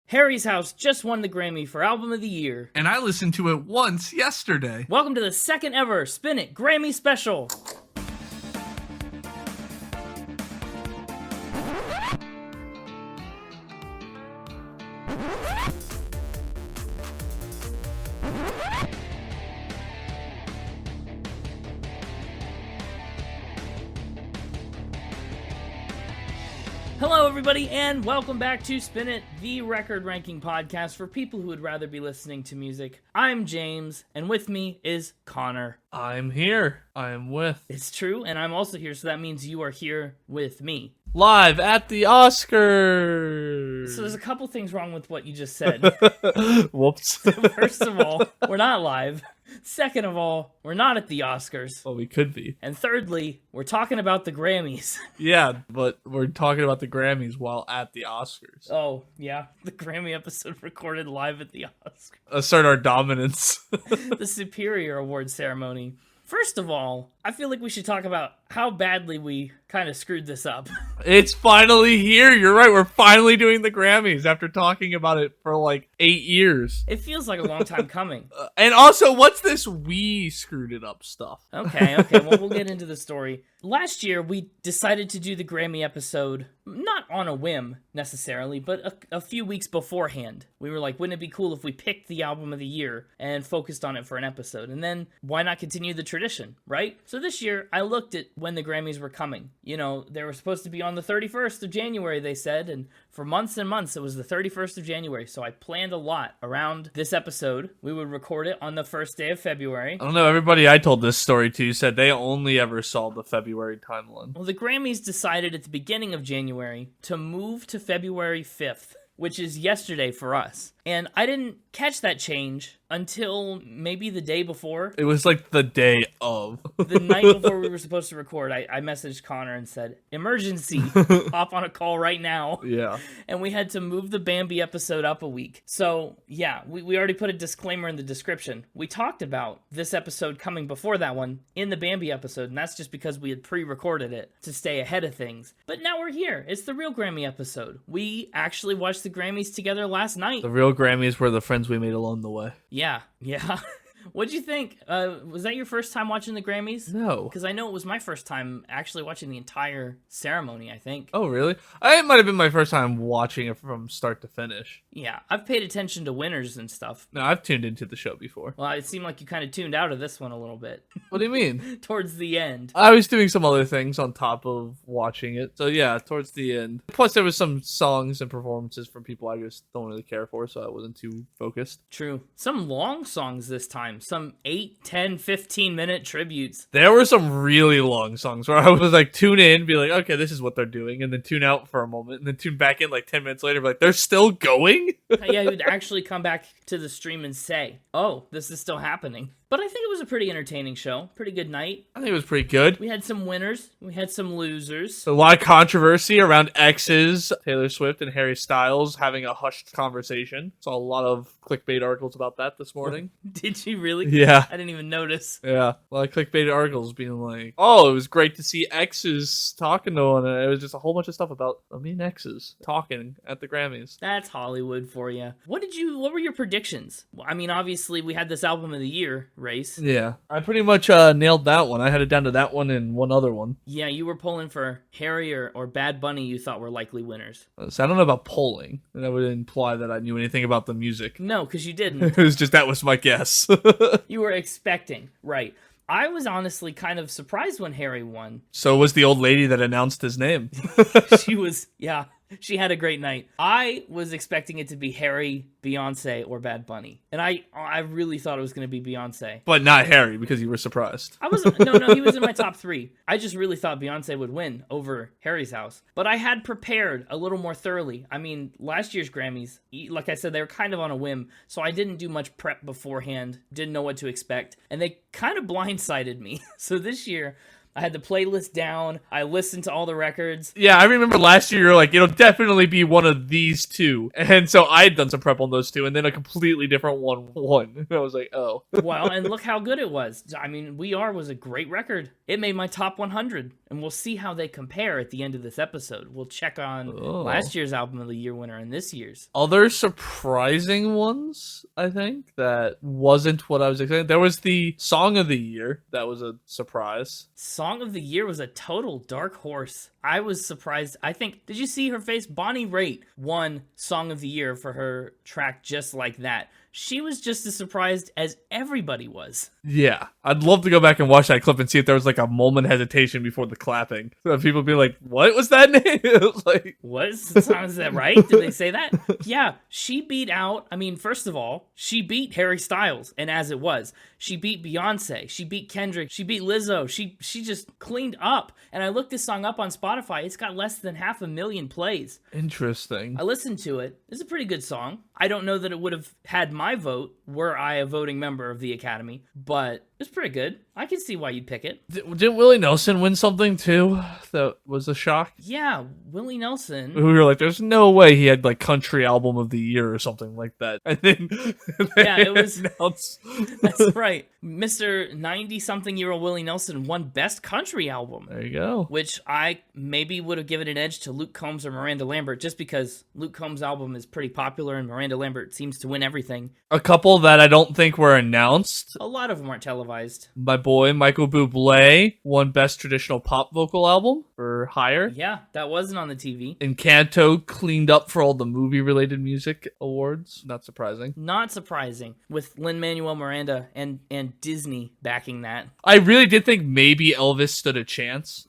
Harry's House just won the Grammy for Album of the Year. And I listened to it once yesterday. Welcome to the second ever Spin It Grammy Special. Hello, everybody, and welcome back to Spin It, the record ranking podcast for people who would rather be listening to music. I'm James, and with me is Connor. I'm here. I am with. It's true, and I'm also here, so that means you are here with me. Live at the Oscars. So there's a couple things wrong with what you just said. Whoops. First of all, we're not live. Second of all, we're not at the Oscars. Well, we could be. And thirdly, we're talking about the Grammys. Yeah, but we're talking about the Grammys while at the Oscars. Oh, yeah. The Grammy episode recorded live at the Oscars. Assert our dominance. The Superior Award ceremony. First of all, I feel like we should talk about how badly we kind of screwed this up. It's finally here. You're right. We're finally doing the Grammys after talking about it for like 8 years. It feels like a long time coming. And also, what's this we screwed it up stuff? Okay. Well, we'll get into the story. Last year, we decided to do the Grammy episode, not on a whim necessarily, but a few weeks beforehand. We were like, wouldn't it be cool if we picked the album of the year and focused on it for an episode? And then why not continue the tradition, right? So this year, I looked at when the Grammys were coming. You know, they were supposed to be on the 31st of January, they said, and for months and months, it was the 31st of January. So I planned a lot around this episode. We would record it on the first day of February. I don't know. Everybody I told this story to said they only ever saw the February timeline. Well, the Grammys decided at the beginning of January to move to February 5th, which is yesterday for us. And I didn't catch that change until maybe the day before. It was like the day of. The night before we were supposed to record, I messaged Connor and said, emergency, hop on a call right now. Yeah. And we had to move the Bambi episode up a week. So, yeah, we already put a disclaimer in the description. We talked about this episode coming before that one in the Bambi episode, and that's just because we had pre-recorded it to stay ahead of things. But now we're here. It's the real Grammy episode. We actually watched the Grammys together last night. The real Grammys were the friends we made along the way. Yeah. What'd you think? Was that your first time watching the Grammys? No. Because I know it was my first time actually watching the entire ceremony, I think. Oh, really? It might have been my first time watching it from start to finish. Yeah, I've paid attention to winners and stuff. No, I've tuned into the show before. Well, it seemed like you kind of tuned out of this one a little bit. What do you mean? Towards the end. I was doing some other things on top of watching it. So yeah, towards the end. Plus there was some songs and performances from people I just don't really care for, so I wasn't too focused. True. Some long songs this time. Some 8, 10, 15-minute tributes. There were some really long songs where I was like, tune in, be like, okay, this is what they're doing, and then tune out for a moment, and then tune back in like 10 minutes later, be like, they're still going? Yeah, he would actually come back to the stream and say, oh, this is still happening. But I think it was a pretty entertaining show. Pretty good night. I think it was pretty good. We had some winners. We had some losers. A lot of controversy around exes, Taylor Swift and Harry Styles having a hushed conversation. Saw a lot of clickbait articles about that this morning. Did you really? Yeah. I didn't even notice. Yeah. A lot of clickbait articles being like, oh, it was great to see exes talking to one another. It was just a whole bunch of stuff about me and exes talking at the Grammys. That's Hollywood for you. What were your predictions? I mean, obviously, we had this album of the year race. Yeah. I pretty much nailed that one. I had it down to that one and one other one. Yeah, you were pulling for Harry or Bad Bunny you thought were likely winners. So I don't know about polling. That would imply that I knew anything about the music. No, because you didn't. It was just, that was my guess. You were expecting, right. I was honestly kind of surprised when Harry won. So was the old lady that announced his name. She had a great night. I was expecting it to be Harry, Beyonce, or Bad Bunny. And I really thought it was going to be Beyonce. But not Harry, because you were surprised. No, he was in my top 3. I just really thought Beyonce would win over Harry's House. But I had prepared a little more thoroughly. I mean, last year's Grammys, like I said, they were kind of on a whim. So I didn't do much prep beforehand. Didn't know what to expect. And they kind of blindsided me. So this year, I had the playlist down. I listened to all the records. Yeah, I remember last year you were like, it'll definitely be one of these two. And so I had done some prep on those two, and then a completely different one won. And I was like, oh. Well, and look how good it was. I mean, We Are was a great record. It made my top 100. and we'll see how they compare at the end of this episode. We'll check on Oh. last year's Album of the Year winner and this year's. Other surprising ones, I think, that wasn't what I was expecting. There was the Song of the Year. That was a surprise. Song of the Year was a total dark horse. I was surprised. I think, did you see her face? Bonnie Raitt won Song of the Year for her track Just Like That. She was just as surprised as everybody was. Yeah, I'd love to go back and watch that clip and see if there was like a moment hesitation before the clapping. So people be like, "What was that name?" It was like, what is that right? Did they say that? Yeah, she beat out. I mean, first of all, she beat Harry Styles, and as it was, she beat Beyonce, she beat Kendrick, she beat Lizzo. She just cleaned up. And I looked this song up on Spotify. It's got less than 500,000 plays. interesting. I listened to it. It's a pretty good song. I don't know that it would have had my vote were I a voting member of the Academy, but it's pretty good. I can see why you'd pick it. Didn't Willie Nelson win something too? That was a shock. Yeah, Willie Nelson. We were like, "There's no way he had like Country Album of the Year or something like that." And then Yeah, it was- announced. That's right. Mr. 90-something-year-old Willie Nelson won Best Country Album, There you go. which I maybe would have given an edge to Luke Combs or Miranda Lambert just because Luke Combs' album is pretty popular and Miranda Lambert seems to win everything. A couple that I don't think were announced. A lot of them aren't televised. My boy Michael Bublé won Best Traditional Pop Vocal Album for Higher. Yeah, that wasn't on the TV. Encanto cleaned up for all the movie-related music awards. Not surprising. Not surprising, with Lin-Manuel Miranda and Disney backing that. I really did think maybe Elvis stood a chance,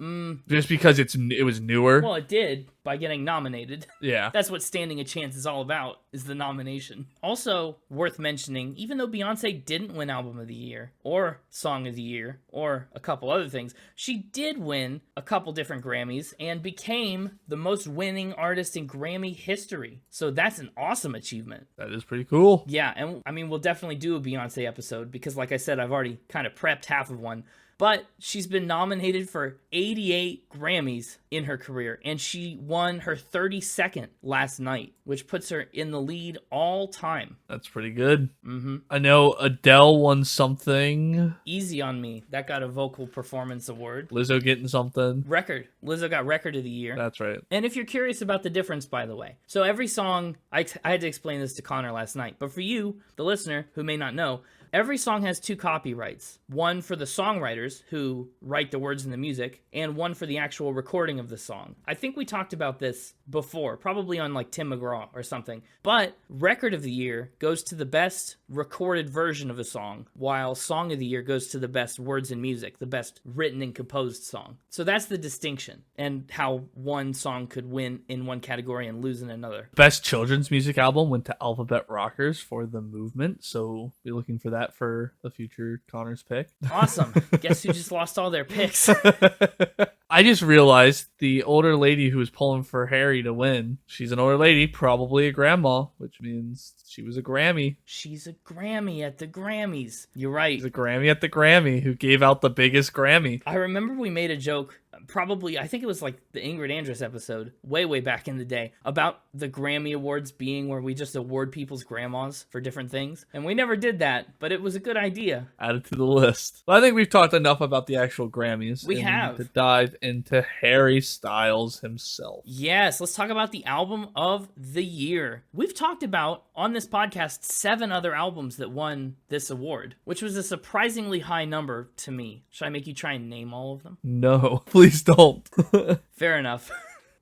just because it was newer. Well, it did by getting nominated. Yeah. That's what standing a chance is all about, is the nomination. Also, worth mentioning, even though Beyonce didn't win Album of the Year, or Song of the Year, or a couple other things, she did win a couple different Grammys and became the most winning artist in Grammy history. So that's an awesome achievement. That is pretty cool. Yeah, and I mean, we'll definitely do a Beyonce episode because, like I said, I've already kind of prepped half of one. But she's been nominated for 88 Grammys in her career, and she won her 32nd last night, which puts her in the lead all time. That's pretty good. Mm-hmm. I know Adele won something. Easy on Me. That got a Vocal Performance Award. Lizzo getting something. Record. Lizzo got Record of the Year. That's right. And if you're curious about the difference, by the way, so every song, I had to explain this to Connor last night, but for you, the listener, who may not know, every song has 2 copyrights. One for the songwriters who write the words and the music, and one for the actual recording of the song. I think we talked about this before, probably on like Tim McGraw or something. But Record of the Year goes to the best recorded version of a song, while Song of the Year goes to the best words and music, the best written and composed song. So that's the distinction, and how one song could win in one category and lose in another. Best children's music album went to Alphabet Rockers for The Movement, so be looking for that for the future Connor's pick. Awesome. Guess who just lost all their picks? I just realized the older lady who was pulling for Harry to win, she's an older lady, probably a grandma, which means she was a Grammy. She's a Grammy at the Grammys. You're right. She's a Grammy at the Grammy who gave out the biggest Grammy. I remember we made a joke, probably, I think it was like the Ingrid Andress episode, way back in the day, about the Grammy Awards being where we just award people's grandmas for different things. And we never did that, but it was a good idea. Add it to the list. But I think we've talked enough about the actual Grammys. We have. To dive into Harry Styles himself. Yes, let's talk about the album of the year. We've talked about, on this podcast, 7 other albums that won this award, which was a surprisingly high number to me. Should I make you try and name all of them? No, please don't. Fair enough.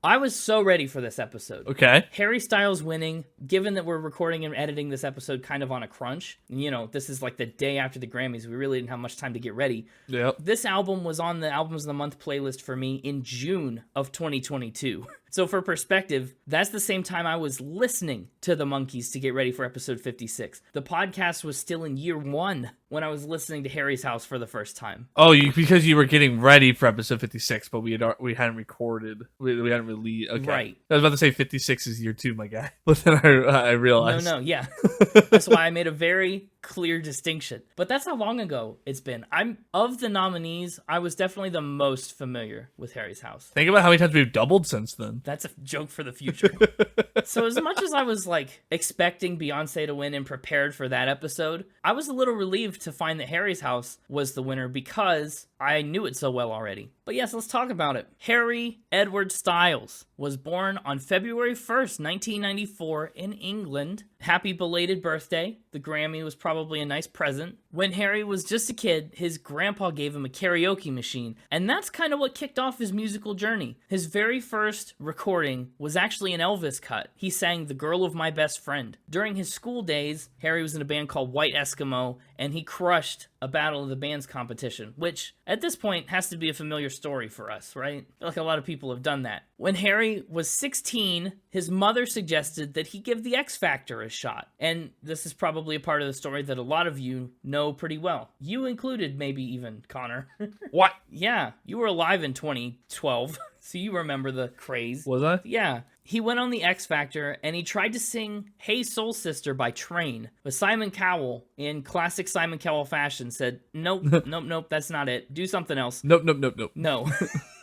I was so ready for this episode. Okay. Harry Styles winning, given that we're recording and editing this episode kind of on a crunch. You know, this is like the day after the Grammys. We really didn't have much time to get ready. Yep. This album was on the Albums of the Month playlist for me in June of 2022. So for perspective, that's the same time I was listening to the Monkees to get ready for episode 56. The podcast was still in year 1 when I was listening to Harry's House for the first time. Oh, because you were getting ready for episode 56, but we hadn't recorded. We hadn't released. Okay. Right. I was about to say 56 is year 2, my guy. But then I realized. No, yeah. That's why I made a very clear distinction. But that's how long ago it's been. Of the nominees, I was definitely the most familiar with Harry's House. Think about how many times we've doubled since then. That's a joke for the future. So as much as I was like expecting Beyonce to win and prepared for that episode, I was a little relieved to find that Harry's House was the winner because I knew it so well already. But yes, let's talk about it. Harry Edward Styles was born on February 1st, 1994 in England. Happy belated birthday. The Grammy was probably a nice present. When Harry was just a kid, his grandpa gave him a karaoke machine, and that's kind of what kicked off his musical journey. His very first recording was actually an Elvis cut. He sang The Girl of My Best Friend. During his school days, Harry was in a band called White Eskimo, and he crushed a Battle of the Bands competition, which at this point has to be a familiar story for us, right? I feel like a lot of people have done that. When Harry was 16, his mother suggested that he give the X Factor a shot. And this is probably a part of the story that a lot of you know pretty well. You included, maybe even, Connor. What? Yeah, you were alive in 2012, so you remember the craze. Was I? Yeah. He went on the X Factor, and he tried to sing Hey Soul Sister by Train, but Simon Cowell, in classic Simon Cowell fashion, said, nope, nope, that's not it. Do something else. Nope. No.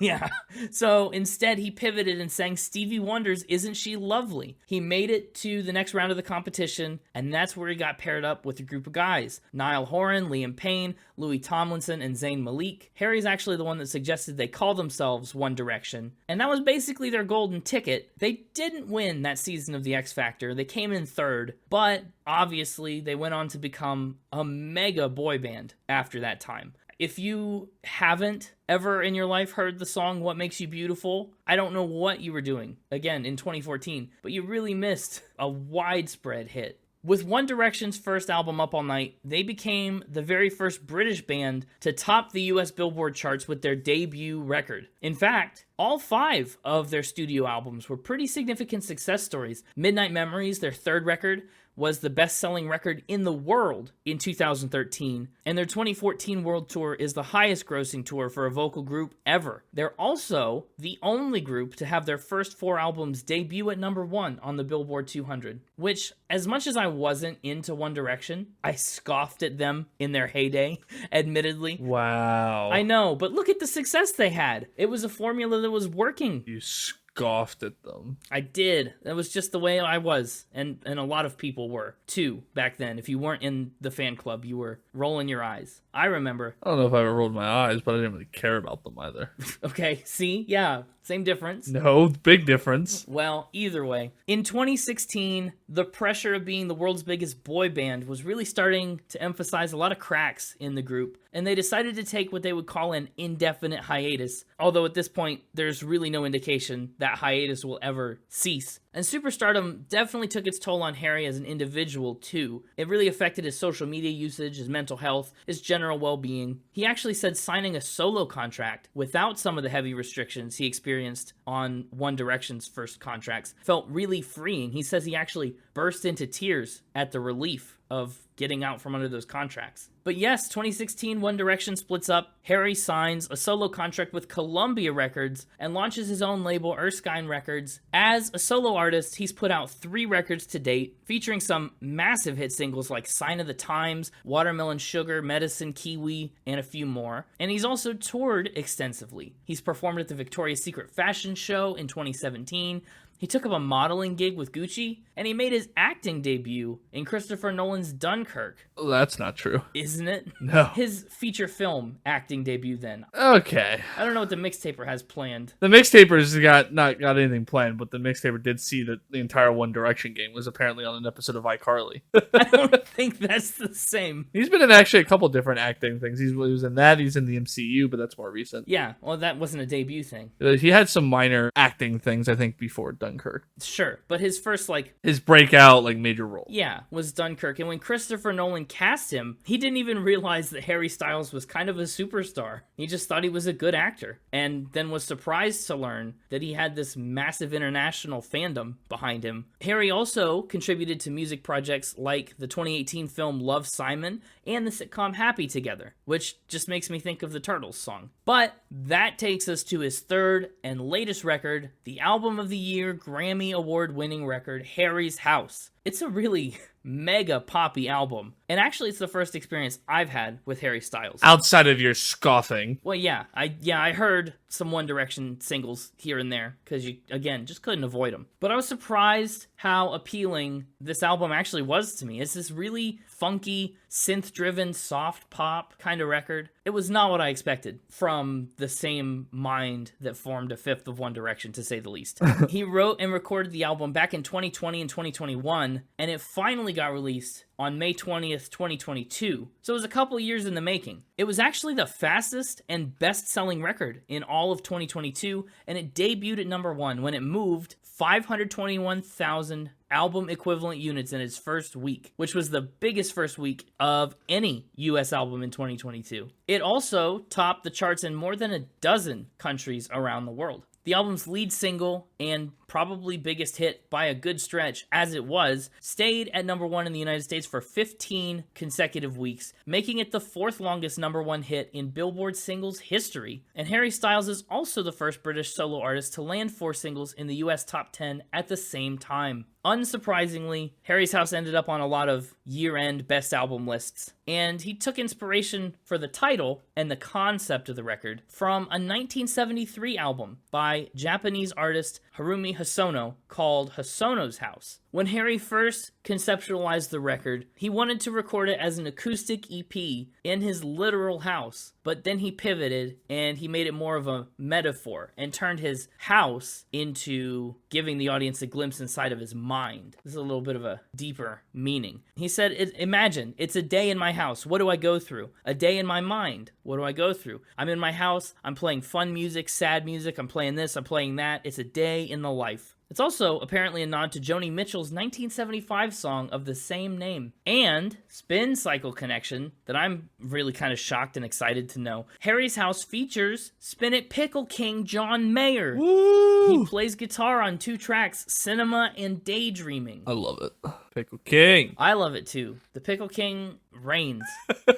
Yeah. So instead, he pivoted and sang Stevie Wonder's Isn't She Lovely? He made it to the next round of the competition, and that's where he got paired up with a group of guys. Niall Horan, Liam Payne, Louis Tomlinson, and Zayn Malik. Harry's actually the one that suggested they call themselves One Direction, and that was basically their golden ticket. They didn't win that season of the X Factor. They came in third, but obviously they went on to become a mega boy band after that time. If you haven't ever in your life heard the song What Makes You Beautiful, I don't know what you were doing, again, in 2014, but you really missed a widespread hit. With One Direction's first album, Up All Night, they became the very first British band to top the US Billboard charts with their debut record. In fact, all 5 of their studio albums were pretty significant success stories. Midnight Memories, their third record, was the best-selling record in the world in 2013, and their 2014 world tour is the highest-grossing tour for a vocal group ever. They're also the only group to have their first 4 albums debut at number 1 on the Billboard 200, which, as much as I wasn't into One Direction, I scoffed at them in their heyday, admittedly. Wow. I know, but look at the success they had. It was a formula that was working. You scoffed at them. I did. That was just the way I was, and a lot of people were, too, back then. If you weren't in the fan club, you were rolling your eyes. I remember. I don't know if I ever rolled my eyes, but I didn't really care about them either. Okay, see? Yeah, same difference. No, big difference. Well, either way. In 2016, the pressure of being the world's biggest boy band was really starting to emphasize a lot of cracks in the group, and they decided to take what they would call an indefinite hiatus, although at this point, there's really no indication that hiatus will ever cease. And superstardom definitely took its toll on Harry as an individual, too. It really affected his social media usage, his mental health, his general well-being. He actually said signing a solo contract without some of the heavy restrictions he experienced on One Direction's first contracts felt really freeing. He says he actually burst into tears at the relief of getting out from under those contracts. But yes, 2016, One Direction splits up. Harry signs a solo contract with Columbia Records and launches his own label, Erskine Records. As a solo artist, he's put out 3 records to date, featuring some massive hit singles like Sign of the Times, Watermelon Sugar, Medicine, Kiwi, and a few more. And he's also toured extensively. He's performed at the Victoria's Secret Fashion Show in 2017. He took up a modeling gig with Gucci, and he made his acting debut in Christopher Nolan's Dunkirk. Oh, that's not true. Isn't it? No. His feature film acting debut then. Okay. I don't know what the Mixtaper has planned. The Mixtaper's not got anything planned, but the Mixtaper did see that the entire One Direction game was apparently on an episode of iCarly. I don't think that's the same. He's been in actually a couple different acting things. He was in that, he's in the MCU, but that's more recent. Yeah, well, that wasn't a debut thing. He had some minor acting things, I think, before Dunkirk. Sure, but his first, his breakout, major role. Yeah, was Dunkirk. And when Christopher Nolan cast him, he didn't even realize that Harry Styles was kind of a superstar. He just thought he was a good actor, and then was surprised to learn that he had this massive international fandom behind him. Harry also contributed to music projects like the 2018 film Love, Simon and the sitcom Happy Together, which just makes me think of the Turtles song. But that takes us to his third and latest record, the album of the year, Grammy Award-winning record, Harry's House. It's a really mega poppy album. And actually, it's the first experience I've had with Harry Styles. Outside of your scoffing. Well, yeah, I heard some One Direction singles here and there because you, again, just couldn't avoid them. But I was surprised how appealing this album actually was to me. It's this really funky, synth-driven, soft pop kind of record. It was not what I expected from the same mind that formed a fifth of One Direction, to say the least. He wrote and recorded the album back in 2020 and 2021, and it finally got released on May 20th, 2022. So it was a couple years in the making. It was actually the fastest and best-selling record in all of 2022, and it debuted at number 1 when it moved 521,000 album equivalent units in its first week, which was the biggest first week of any US album in 2022. It also topped the charts in more than a dozen countries around the world. The album's lead single and probably biggest hit by a good stretch, as it was, stayed at number 1 in the United States for 15 consecutive weeks, making it the 4th longest number 1 hit in Billboard singles history. And Harry Styles is also the first British solo artist to land 4 singles in the US top 10 at the same time. Unsurprisingly, Harry's House ended up on a lot of year-end best album lists, and he took inspiration for the title and the concept of the record from a 1973 album by Japanese artist Harumi Hosono called Hosono's House. When Harry first conceptualized the record, he wanted to record it as an acoustic EP in his literal house, but then he pivoted and he made it more of a metaphor and turned his house into giving the audience a glimpse inside of his mind. This is a little bit of a deeper meaning. He said, imagine, it's a day in my house. What do I go through? A day in my mind. What do I go through? I'm in my house. I'm playing fun music, sad music. I'm playing this. I'm playing that. It's a day in the life. It's also apparently a nod to Joni Mitchell's 1975 song of the same name. And spin cycle connection that I'm really kind of shocked and excited to know. Harry's House features Spin It Pickle King John Mayer. Woo! He plays guitar on 2 tracks, Cinema and Daydreaming. I love it. Pickle King. I love it too. The Pickle King reigns.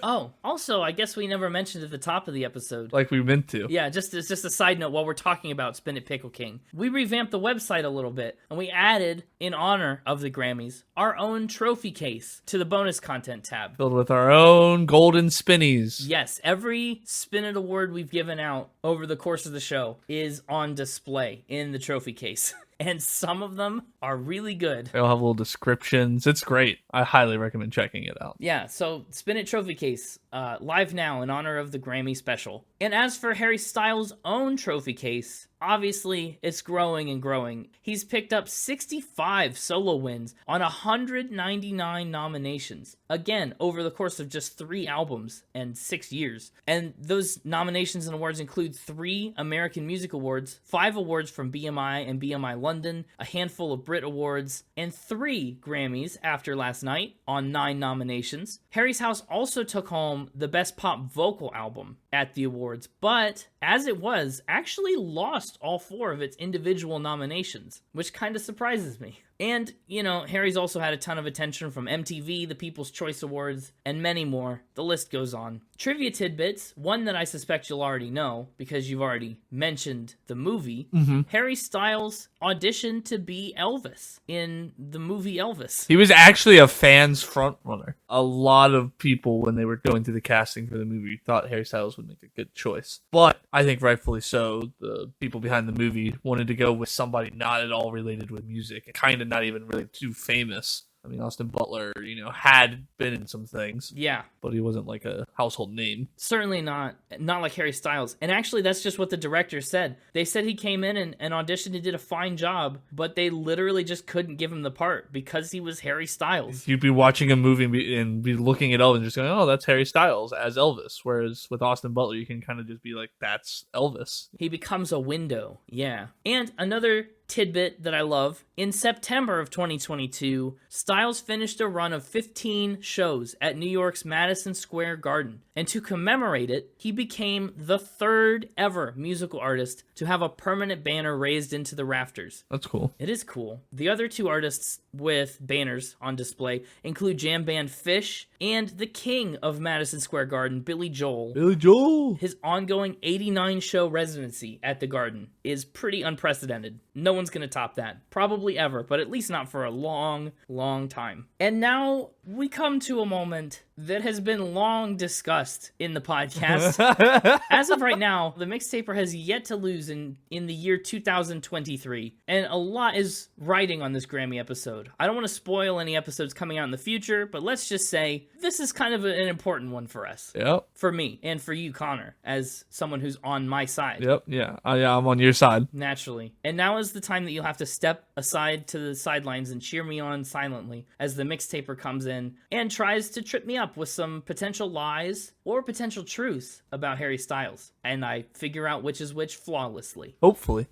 Oh, also, I guess we never mentioned at the top of the episode. Like we meant to. Yeah, just a side note while we're talking about Spin It Pickle King. We revamped the website a little bit, and we added, in honor of the Grammys, our own trophy case to the bonus content tab. Filled with our own golden spinnies. Yes, every Spin It award we've given out over the course of the show is on display in the trophy case. And some of them are really good. They all have little descriptions. It's great. I highly recommend checking it out. Yeah, so Spin It Trophy Case, live now in honor of the Grammy Special. And as for Harry Styles' own trophy case, obviously it's growing and growing. He's picked up 65 solo wins on 199 nominations. Again, over the course of just 3 albums and 6 years. And those nominations and awards include 3 American Music Awards, 5 awards from BMI and BMI London, a handful of Brit Awards, and 3 Grammys after last night on 9 nominations. Harry's House also took home the Best Pop Vocal Album at the awards, but as it was, actually lost all 4 of its individual nominations, which kind of surprises me. And, you know, Harry's also had a ton of attention from MTV, the People's Choice Awards, and many more. The list goes on. Trivia tidbits, one that I suspect you'll already know, because you've already mentioned the movie. Harry Styles auditioned to be Elvis in the movie Elvis. He was actually a fan's frontrunner. A lot of people, when they were going through the casting for the movie, thought Harry Styles would make a good choice. But I think rightfully so, the people behind the movie wanted to go with somebody not at all related with music, and kind of not even really too famous. I mean, Austin Butler, you know, had been in some things. Yeah. But he wasn't like a household name. Certainly not like Harry Styles. And actually, that's just what the director said. They said he came in and auditioned and did a fine job, but they literally just couldn't give him the part because he was Harry Styles. You'd be watching a movie and be looking at Elvis and just going, oh, that's Harry Styles as Elvis. Whereas with Austin Butler, you can kind of just be like, that's Elvis. He becomes a window. Yeah. And another tidbit that I love, in September of 2022, Styles finished a run of 15 shows at New York's Madison Square Garden. And to commemorate it, he became the 3rd ever musical artist to have a permanent banner raised into the rafters. That's cool. It is cool. The other 2 artists with banners on display include jam band Fish and the king of Madison Square Garden, Billy Joel. Billy Joel. His ongoing 89 show residency at the Garden is pretty unprecedented. No one's going to top that. Probably ever, but at least not for a long, long time. And now we come to a moment that has been long discussed in the podcast. As of right now, the Mixtaper has yet to lose in the year 2023, and a lot is riding on this Grammy episode. I don't want to spoil any episodes coming out in the future, but let's just say this is kind of an important one for us. Yep. For me, and for you, Connor, as someone who's on my side. Yep. Yeah. I'm on your side. Naturally. And now is the time that you'll have to step aside to the sidelines and cheer me on silently as the Mixtaper comes in and tries to trip me up with some potential lies or potential truths about Harry Styles. And I figure out which is which flawlessly. Hopefully.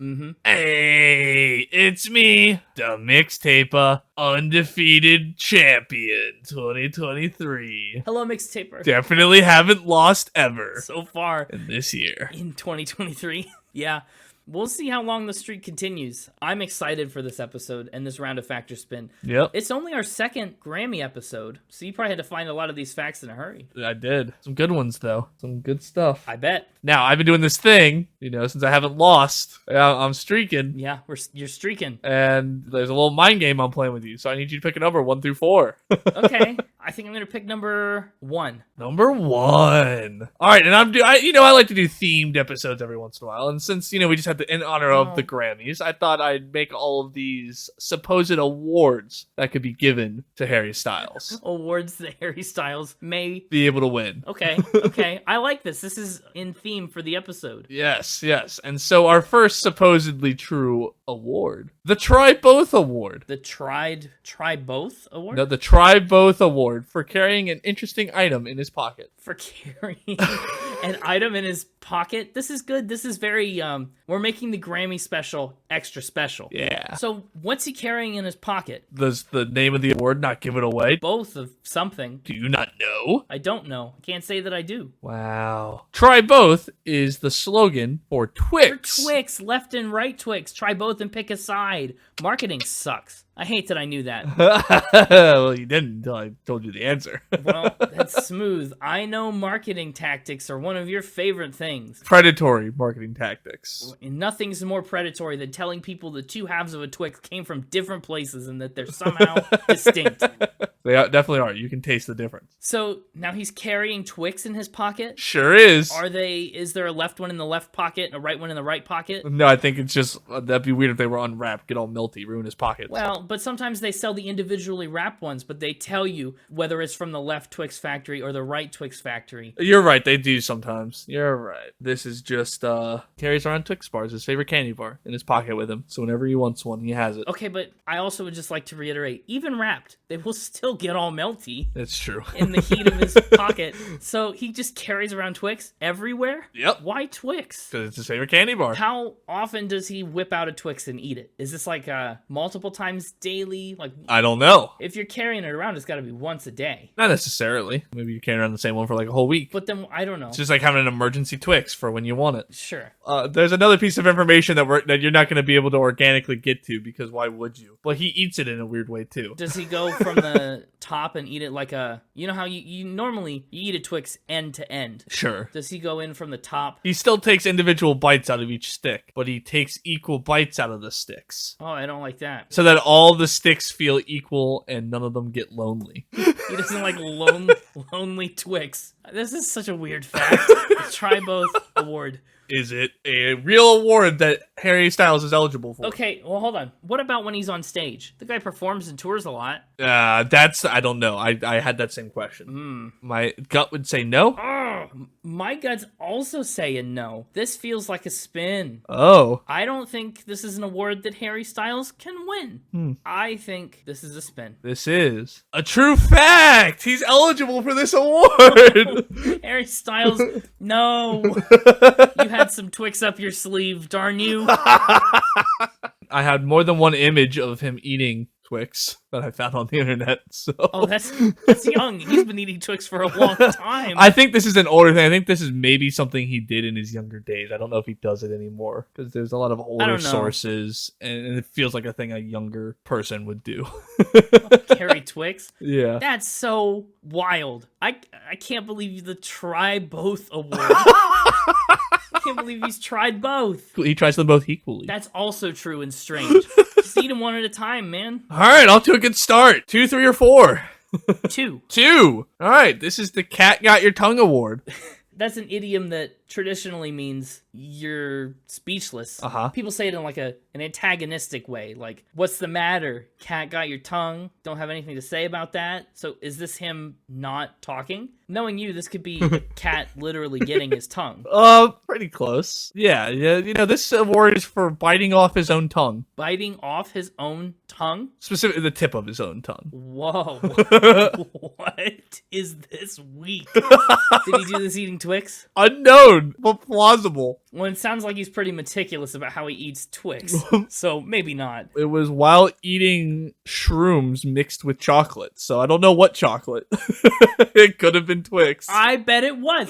Hey, it's me, the Mixtaper, undefeated champion 2023. Hello, Mixtaper. Definitely haven't lost ever So far in this year. in 2023. Yeah. We'll see how long the streak continues. I'm excited for this episode and this round of Factor Spin. Yep. It's only our second Grammy episode, so you probably had to find a lot of these facts in a hurry. I did. Some good ones, though. Some good stuff. I bet. Now, I've been doing this thing, since I haven't lost. I'm streaking. Yeah, you're streaking. And there's a little mind game I'm playing with you, so I need you to pick a number 1 through 4. Okay, I think I'm gonna pick number 1. Number 1. All right, and I like to do themed episodes every once in a while, and since we just had in honor of the Grammys, I thought I'd make all of these supposed awards that could be given to Harry Styles. Awards that Harry Styles may be able to win. Okay, I like this. This is in theme for the episode. Yes. And so our first supposedly true award, the Try Both Award. The Try Both Award? No, the Try Both Award for carrying an interesting item in his pocket. For carrying an item in his pocket? This is good. This is very, we're making the Grammy Special extra special. Yeah. So what's he carrying in his pocket? Does the name of the award not give it away? Both of something. Do you not know? I don't know. I can't say that I do. Wow. Try Both is the slogan for Twix. For Twix, left and right Twix. Try both and pick a side. Marketing sucks. I hate that I knew that. Well, you didn't until I told you the answer. Well, that's smooth. I know marketing tactics are one of your favorite things. Predatory marketing tactics. And nothing's more predatory than telling people the two halves of a Twix came from different places and that they're somehow distinct. They definitely are. You can taste the difference. So now he's carrying Twix in his pocket? Sure is. Is there a left one in the left pocket and a right one in the right pocket? No, I think it's just, that'd be weird if they were unwrapped, get all melty, ruin his pockets. Well, but sometimes they sell the individually wrapped ones, but they tell you whether it's from the left Twix factory or the right Twix factory. You're right, they do sometimes. You're right. This is just, carries around Twix bars, his favorite candy bar, in his pocket with him. So whenever he wants one, he has it. Okay, but I also would just like to reiterate, even wrapped, they will still get all melty. It's true. In the heat of his pocket. So he just carries around Twix everywhere? Yep. Why Twix? Because it's his favorite candy bar. How often does he whip out a Twix and eat it? Is this like multiple times daily? Like, I don't know. If you're carrying it around, it's got to be once a day. Not necessarily. Maybe you're carrying around the same one for like a whole week. But then, I don't know. It's just like having an emergency Twix for when you want it. Sure. There's another piece of information that you're not going to be able to organically get to, because why would you? But he eats it in a weird way too. Does he go from the top and eat it like you know how you normally eat a Twix end to end? Sure. Does he go in from the top? He still takes individual bites out of each stick, but he takes equal bites out of the sticks. Oh, I don't like that. So that all the sticks feel equal and none of them get lonely. He doesn't like lonely Twix. This is such a weird fact. The Try Both Award. Is it a real award that Harry Styles is eligible for? Okay, well, hold on. What about when he's on stage? The guy performs and tours a lot. I don't know. I had that same question. My gut would say no. Oh, my gut's also saying no. This feels like a spin. Oh. I don't think this is an award that Harry Styles can win. I think this is a spin. This is a true fact. He's eligible for this award. Harry Styles, no. You had some Twix up your sleeve, darn you. I had more than one image of him eating Twix that I found on the internet. So Oh, that's young. He's been eating Twix for a long time. I think this is an older thing. I think this is maybe something he did in his younger days. I don't know if he does it anymore because there's a lot of older don't know. sources, and it feels like a thing a younger person would do. Carry Twix. Yeah. That's so wild. I can't believe the Try Both award. I can't believe he's tried both. He tries them both equally. That's also true and strange. Just eat them one at a time, man. All right, off to a good start. 2, 3, or 4. 2. 2. All right, this is the Cat Got Your Tongue Award. That's an idiom that traditionally means you're speechless. Uh-huh. People say it in like an antagonistic way, like, what's the matter? Cat got your tongue? Don't have anything to say about that? So is this him not talking? Knowing you, this could be the cat literally getting his tongue. Pretty close. Yeah, you know, this award is for biting off his own tongue. Biting off his own tongue? Specifically the tip of his own tongue. Whoa. What is this week? Did he do this eating Twix? Unknown, but plausible. Well, it sounds like he's pretty meticulous about how he eats Twix, so maybe not. It was while eating shrooms mixed with chocolate, so I don't know what chocolate. It could have been Twix. I bet it was.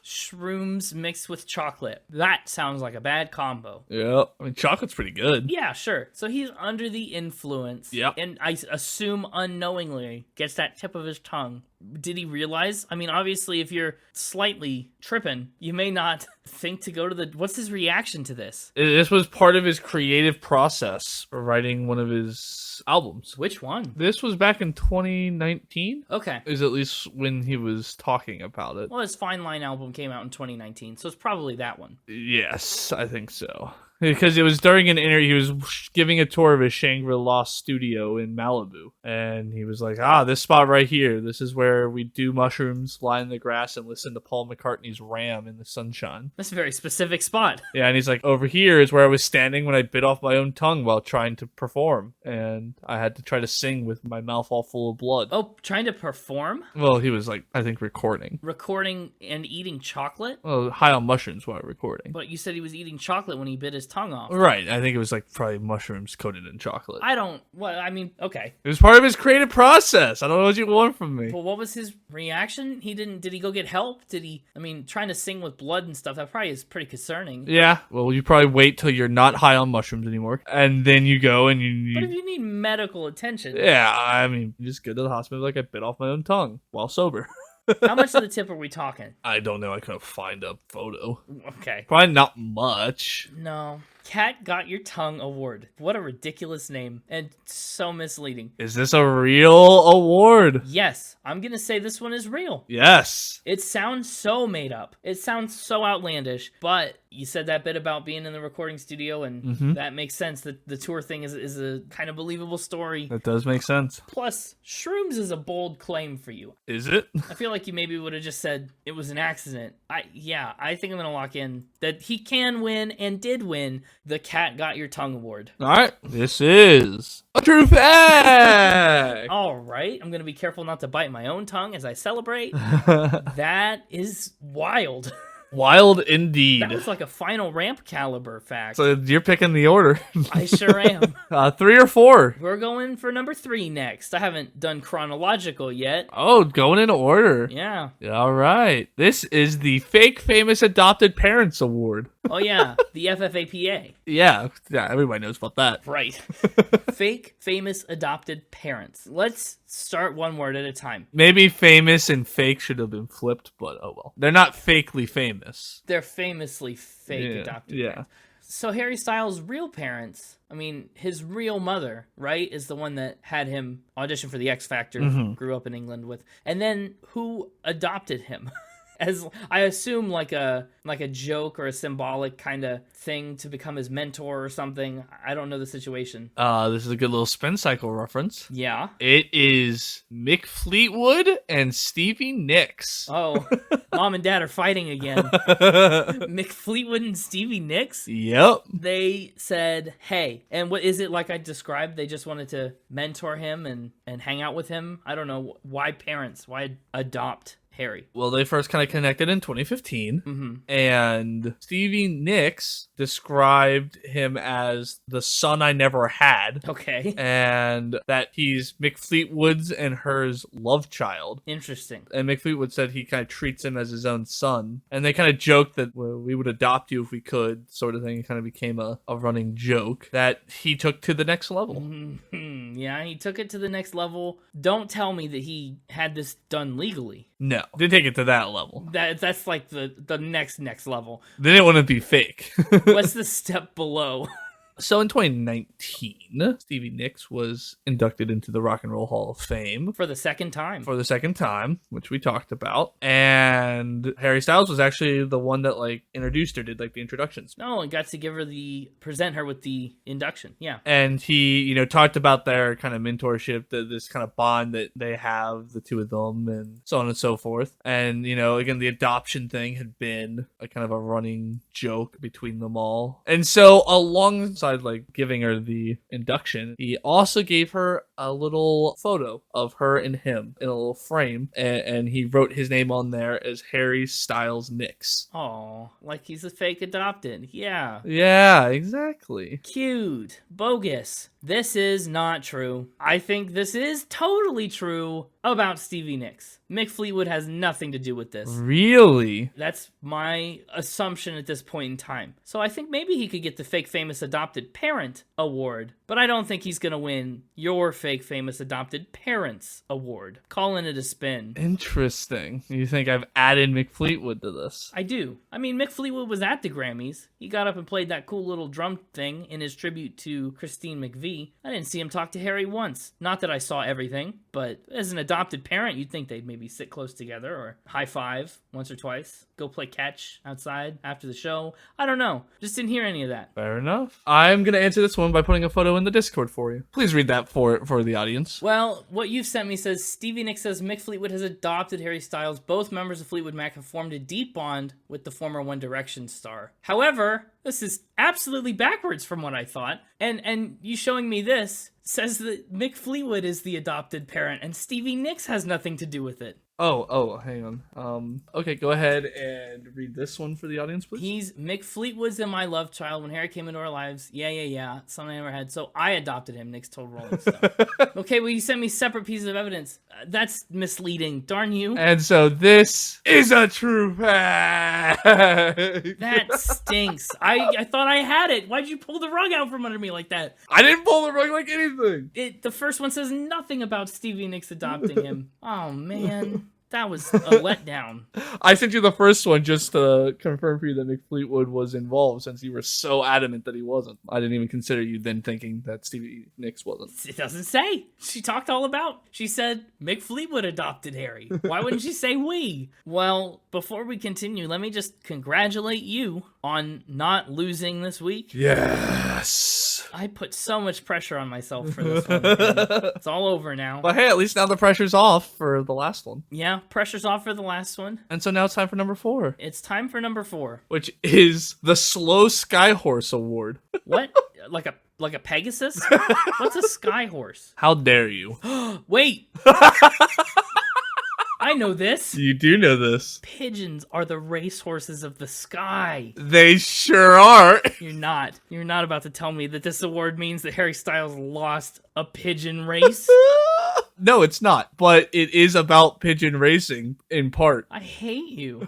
Shrooms mixed with chocolate. That sounds like a bad combo. Yeah, I mean, chocolate's pretty good. Yeah, sure. So he's under the influence. Yep. And I assume unknowingly gets that tip of his tongue. Did he realize? I mean, obviously, if you're slightly tripping, you may not think to go to the... What's his reaction to this? This was part of his creative process for writing one of his albums. Which one? This was back in 2019. Okay. Is at least when he was talking about it. Well, his Fine Line album came out in 2019, so it's probably that one. Yes, I think so. Because it was during an interview, he was giving a tour of his Shangri-La studio in Malibu. And he was like, this spot right here. This is where we do mushrooms, lie in the grass, and listen to Paul McCartney's Ram in the sunshine. That's a very specific spot. Yeah, and he's like, over here is where I was standing when I bit off my own tongue while trying to perform. And I had to try to sing with my mouth all full of blood. Oh, trying to perform? Well, he was like, I think recording. Recording and eating chocolate? Well, high on mushrooms while recording. But you said he was eating chocolate when he bit his tongue off. Right, I think it was like probably mushrooms coated in chocolate. Okay. It was part of his creative process. I don't know what you want from me. But what was his reaction? Did he go get help? Trying to sing with blood and stuff, that probably is pretty concerning. Yeah, well, you probably wait till you're not high on mushrooms anymore. And then you go and you... But if you need medical attention... Yeah, I mean, you just go to the hospital like I bit off my own tongue while sober. How much of the tip are we talking? I don't know. I couldn't find a photo. Okay. Probably not much. No. Cat Got Your Tongue Award. What a ridiculous name. And so misleading. Is this a real award? Yes. I'm going to say this one is real. Yes. It sounds so made up. It sounds so outlandish. But you said that bit about being in the recording studio, and that makes sense. The tour thing is a kind of believable story. That does make sense. Plus, shrooms is a bold claim for you. Is it? I feel like you maybe would have just said it was an accident. I think I'm going to lock in that he can win and did win the Cat Got Your Tongue Award. All right. This is a true fact. All right. I'm going to be careful not to bite my own tongue as I celebrate. That is wild. Wild indeed. That was like a final ramp caliber fact. So you're picking the order. I sure am. 3 or 4? We're going for number 3 next. I haven't done chronological yet. Oh, going in order. Yeah. All right. This is the Fake Famous Adopted Parents Award. Oh, yeah. The FFAPA. Yeah, everybody knows about that. Right. Fake famous adopted parents. Let's start one word at a time. Maybe famous and fake should have been flipped, but oh well. They're not fakely famous. They're famously fake adopted parents. So Harry Styles' real parents, his real mother, right, is the one that had him audition for the X Factor, grew up in England with. And then who adopted him? As I assume like a joke or a symbolic kind of thing to become his mentor or something. I don't know the situation. This is a good little Spin Cycle reference. Yeah. It is Mick Fleetwood and Stevie Nicks. Oh, mom and dad are fighting again. Mick Fleetwood and Stevie Nicks? Yep. They said, hey, and what is it like I described? They just wanted to mentor him and hang out with him. I don't know. Why parents? Why adopt? Harry? Well, they first kind of connected in 2015, Mm-hmm. and Stevie Nicks described him as the son I never had, Okay. and that he's Mick Fleetwood's and her's love child. Interesting. And Mick Fleetwood said he kind of treats him as his own son. And they kind of joked that, well, we would adopt you if we could, sort of thing. It kind of became a running joke that he took to the next level. Mm-hmm. Yeah, he took it to the next level. Don't tell me that he had this done legally. No, didn't take it to that level. That's like the next level. They didn't want to be fake. What's the step below? So in 2019, Stevie Nicks was inducted into the Rock and Roll Hall of Fame For the second time. for the second time, which we talked about. And Harry Styles was actually the one that like introduced her, did like the introductions. Oh, and got to give her present her with the induction. Yeah. And he, talked about their kind of mentorship, this kind of bond that they have, the two of them, and so on and so forth. And, again, the adoption thing had been a kind of a running joke between them all. And so alongside like giving her the induction, he also gave her a little photo of her and him in a little frame, and he wrote his name on there as Harry Styles Nicks. Oh, like he's a fake adopted. Yeah. Yeah, exactly. Cute. Bogus. This is not true. I think this is totally true about Stevie Nicks. Mick Fleetwood has nothing to do with this. Really? That's my assumption at this point in time. So I think maybe he could get the Fake Famous Adopted Parent Award, but I don't think he's going to win your Fake Famous Adopted Parents Award. Calling it a spin. Interesting. You think I've added Mick Fleetwood to this? I do. I mean, Mick Fleetwood was at the Grammys. He got up and played that cool little drum thing in his tribute to Christine McVie. I didn't see him talk to Harry once. Not that I saw everything, but as an adopted parent, you'd think they'd maybe sit close together or high five once or twice. Go play catch outside after the show. I don't know. Just didn't hear any of that. Fair enough. I'm going to answer this one by putting a photo in the Discord for you. Please read that for the audience. Well, what you've sent me says, Stevie Nicks says Mick Fleetwood has adopted Harry Styles. Both members of Fleetwood Mac have formed a deep bond with the former One Direction star. However, this is absolutely backwards from what I thought. And you showing me this says that Mick Fleetwood is the adopted parent and Stevie Nicks has nothing to do with it. Oh, hang on. Okay, go ahead and read this one for the audience, please. He's Mick Fleetwood's in my love child. When Harry came into our lives, yeah, something I never had. So I adopted him. Nicks told Rolling Stone. Okay, well, you sent me separate pieces of evidence. That's misleading. Darn you. And so this is a true fact. That stinks. I thought I had it. Why'd you pull the rug out from under me like that? I didn't pull the rug like anything. The first one says nothing about Stevie Nicks adopting him. Oh, man. That was a letdown. I sent you the first one just to confirm for you that Mick Fleetwood was involved, since you were so adamant that he wasn't. I didn't even consider you then thinking that Stevie Nicks wasn't. It doesn't say. She talked all about. She said Mick Fleetwood adopted Harry. Why wouldn't she say we? Well, before we continue, let me just congratulate you on not losing this week. Yes. I put so much pressure on myself for this one. It's all over now. But hey, at least now the pressure's off for the last one. Yeah, pressure's off for the last one. And so now it's time for number 4. It's time for number 4. Which is the Slow Skyhorse Award. What? Like a Pegasus? What's a skyhorse? How dare you? Wait! I know this. You do know this. Pigeons are the racehorses of the sky. They sure are. You're not. You're not about to tell me that this award means that Harry Styles lost a pigeon race? No, it's not. But it is about pigeon racing, in part. I hate you.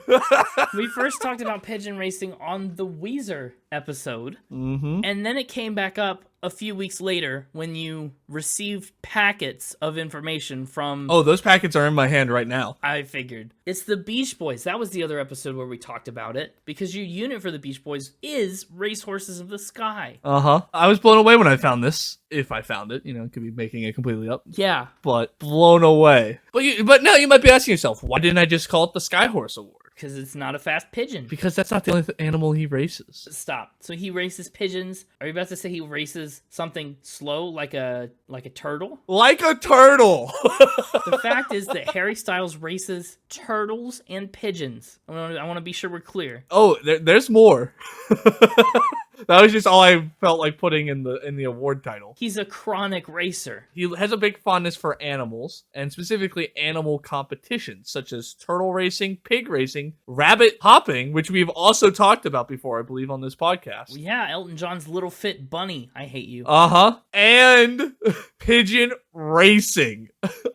We first talked about pigeon racing on the Weezer episode. Mm-hmm. And then it came back up a few weeks later when you received packets of information from... Oh, those packets are in my hand right now. I figured. It's the Beach Boys. That was the other episode where we talked about it. Because your unit for the Beach Boys is Racehorses of the Sky. Uh-huh. I was blown away when I found this. If I found it. Could be making it completely up. Yeah. But blown away. But now you might be asking yourself, why didn't I just call it the Skyhorse Award? Because it's not a fast pigeon. Because that's not the only animal he races. Stop. So he races pigeons. Are you about to say he races something slow like a turtle? Like a turtle! The fact is that Harry Styles races turtles and pigeons. I want to be sure we're clear. Oh, there's more. That was just all I felt like putting in the award title. He's a chronic racer. He has a big fondness for animals, and specifically animal competitions, such as turtle racing, pig racing, rabbit hopping, which we've also talked about before, I believe, on this podcast. Yeah, Elton John's Little Fit Bunny. I hate you. Uh-huh. And pigeon racing.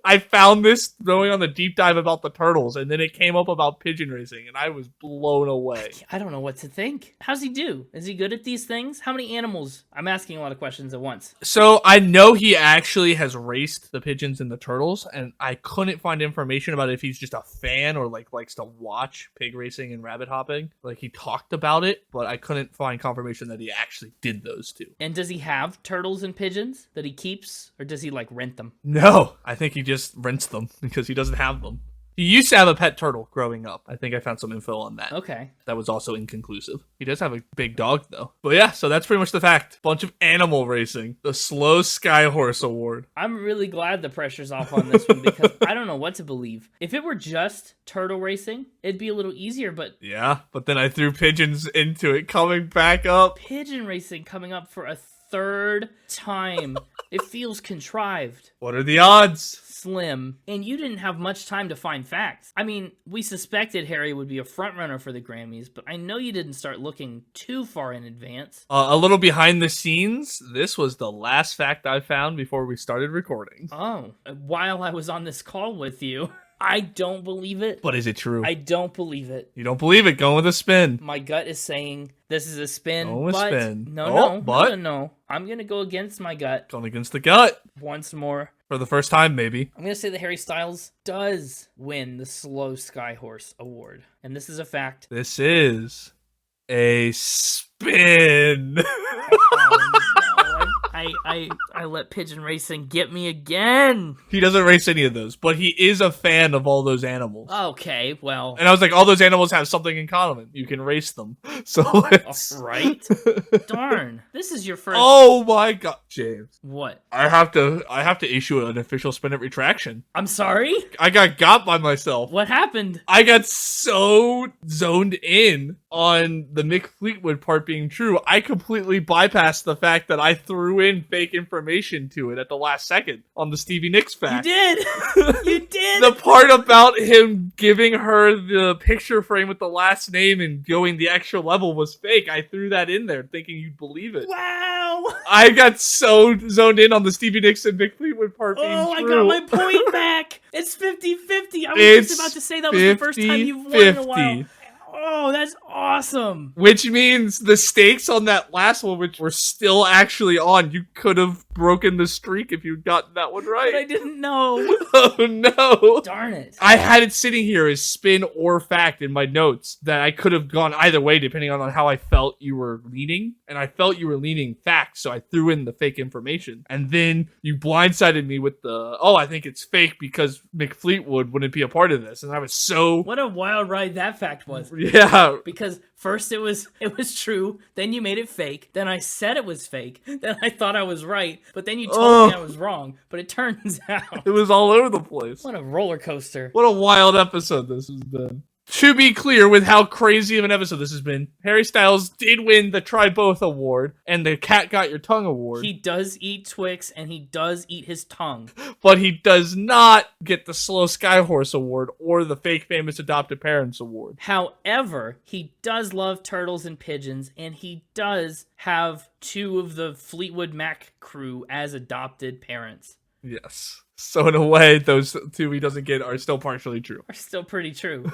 I found this going on the deep dive about the turtles, and then it came up about pigeon racing, and I was blown away. I don't know what to think. How's he do? Is he good at these things? How many animals? I'm asking a lot of questions at once. So I know he actually has raced the pigeons and the turtles, and I couldn't find information about if he's just a fan or like likes to watch pig racing and rabbit hopping. Like he talked about it, but I couldn't find confirmation that he actually did those two. And does he have turtles and pigeons that he keeps, or does he like rent them? No, I think he just rents them because he doesn't have them. He used to have a pet turtle growing up. I think I found some info on that. Okay. That was also inconclusive. He does have a big dog, though. But yeah, so that's pretty much the fact. Bunch of animal racing. The Slow Skyhorse Award. I'm really glad the pressure's off on this one because I don't know what to believe. If it were just turtle racing, it'd be a little easier, but... Yeah, but then I threw pigeons into it, coming back up. Pigeon racing coming up for a third time. It feels contrived. What are the odds? Slim, and you didn't have much time to find facts. I mean, we suspected Harry would be a frontrunner for the Grammys, but I know you didn't start looking too far in advance. A little behind the scenes, this was the last fact I found before we started recording. Oh, while I was on this call with you. I don't believe it. But is it true? I don't believe it. You don't believe it? Go with a spin. My gut is saying this is a spin. Go with a spin. No. I'm going to go against my gut. Going against the gut. Once more. For the first time, maybe. I'm going to say that Harry Styles does win the Slow Skyhorse Award. And this is a fact. This is a spin. Oh, no. I let pigeon racing get me again. He doesn't race any of those, but he is a fan of all those animals. Okay, well. And I was like, all those animals have something in common. You can race them. So it's... Right? Darn. This is your first... Oh my god, James. What? I have to issue an official spin it retraction. I'm sorry? I got by myself. What happened? I got so zoned in on the Mick Fleetwood part being true, I completely bypassed the fact that I threw in fake information to it at the last second on the Stevie Nicks fact. You did! You did! The part about him giving her the picture frame with the last name and going the extra level was fake. I threw that in there thinking you'd believe it. Wow! I got so zoned in on the Stevie Nicks and Mick Fleetwood part being true. Oh, I got my point back! It's 50-50. I was just about to say that was the first time you've won in a while. Oh, that's awesome. Which means the stakes on that last one, which were still actually on, you could have broken the streak if you'd gotten that one right. But I didn't know. Oh, no. Darn it. I had it sitting here as spin or fact in my notes that I could have gone either way depending on how I felt you were leaning. And I felt you were leaning fact, so I threw in the fake information. And then you blindsided me with the, I think it's fake because Mick Fleetwood wouldn't be a part of this. And I was so... What a wild ride that fact was. Yeah. Because first it was true, then you made it fake, then I said it was fake, then I thought I was right, but then you told me I was wrong. But it turns out... It was all over the place. What a roller coaster. What a wild episode this has been. To be clear with how crazy of an episode this has been, Harry Styles did win the Try Both Award and the Cat Got Your Tongue Award. He does eat Twix and he does eat his tongue. But he does not get the Slow Skyhorse Award or the Fake Famous Adopted Parents Award. However, he does love turtles and pigeons, and he does have 2 of the Fleetwood Mac crew as adopted parents. Yes. So in a way, those 2 he doesn't get are still partially true. Are still pretty true.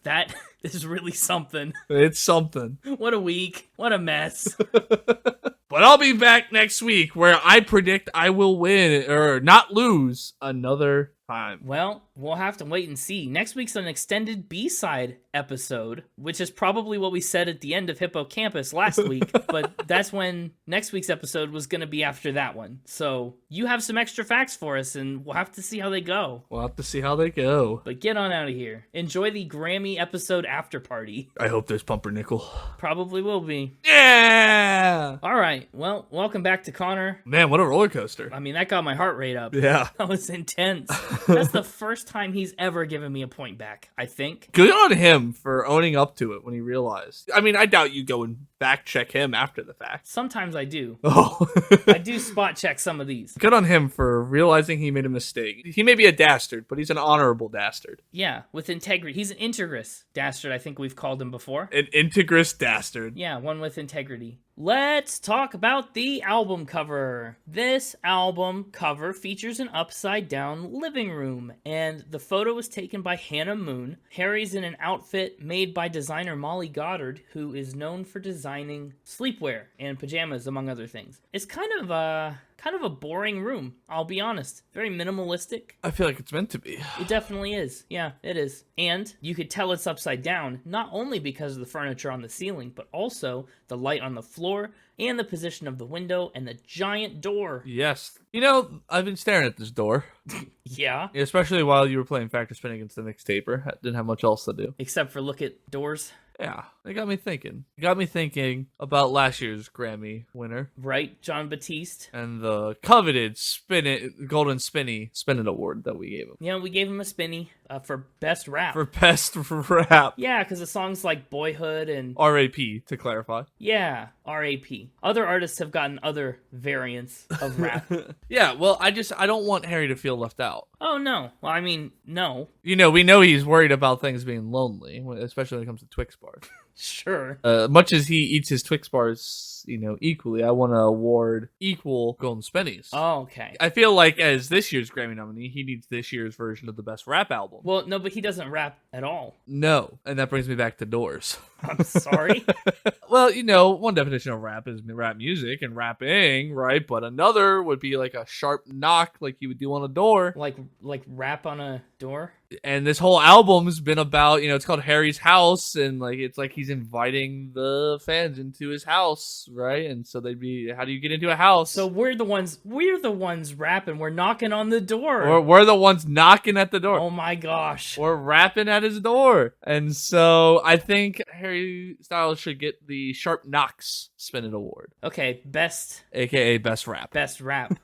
That is really something. It's something. What a week. What a mess. But I'll be back next week where I predict I will win or not lose another time. Well, we'll have to wait and see. Next week's an extended B-side episode, which is probably what we said at the end of Hippocampus last week, but that's when next week's episode was going to be after that one. So you have some extra facts for us, and we'll have to see how they go. We'll have to see how they go. But get on out of here. Enjoy the Grammy episode after party. I hope there's Pumpernickel. Probably will be. Yeah! All right. Well, welcome back to Connor. Man, what a roller coaster. I mean, that got my heart rate up. Yeah. That was intense. That's the first time he's ever given me a point back, I think. Good on him for owning up to it when he realized. I mean, I doubt you go and fact check him after the fact. Sometimes I do. Oh. I do spot check some of these. Good on him for realizing he made a mistake. He may be a dastard, but he's an honorable dastard. Yeah, with integrity. He's an integrous dastard, I think we've called him before. An integrous dastard. Yeah, one with integrity. Let's talk about the album cover. This album cover features an upside-down living room, and the photo was taken by Hannah Moon. Harry's in an outfit made by designer Molly Goddard, who is known for designing sleepwear and pajamas, among other things. It's kind of a boring room, I'll be honest. Very minimalistic. I feel like it's meant to be. It definitely is. Yeah, it is. And you could tell it's upside down, not only because of the furniture on the ceiling, but also the light on the floor and the position of the window and the giant door. Yes. You know, I've been staring at this door. Yeah. Especially while you were playing Factor Spin against the Mixtaper. I didn't have much else to do. Except for look at doors. Yeah, it got me thinking. It got me thinking about last year's Grammy winner. Right, John Batiste. And the coveted Golden Spinny Award that we gave him. Yeah, we gave him a spinny for Best Rap. For Best Rap. Yeah, because the songs like Boyhood and... R.A.P., to clarify. Yeah, R.A.P. Other artists have gotten other variants of rap. Yeah, well, I don't want Harry to feel left out. Oh, no. Well, I mean, no. You know, we know he's worried about things being lonely, especially when it comes to Twix bars. Sure. Much as he eats his Twix bars, equally, I want to award equal Golden Spinnies. Oh, okay. I feel like as this year's Grammy nominee, he needs this year's version of the Best Rap Album. Well, no, but he doesn't rap at all. No, and that brings me back to Doors. I'm sorry. Well, one definition of rap is rap music and rapping, right? But another would be like a sharp knock like you would do on a door. Like rap on a door? And this whole album's been about, it's called Harry's House, and it's like he's inviting the fans into his house, right? And so they'd be, how do you get into a house? So we're the ones rapping. We're knocking on the door. Or we're the ones knocking at the door. Oh my gosh. We're rapping at his door. And so I think Harry Styles should get the Sharp Knocks Spinnin Award. Okay, best. AKA Best Rap. Best Rap.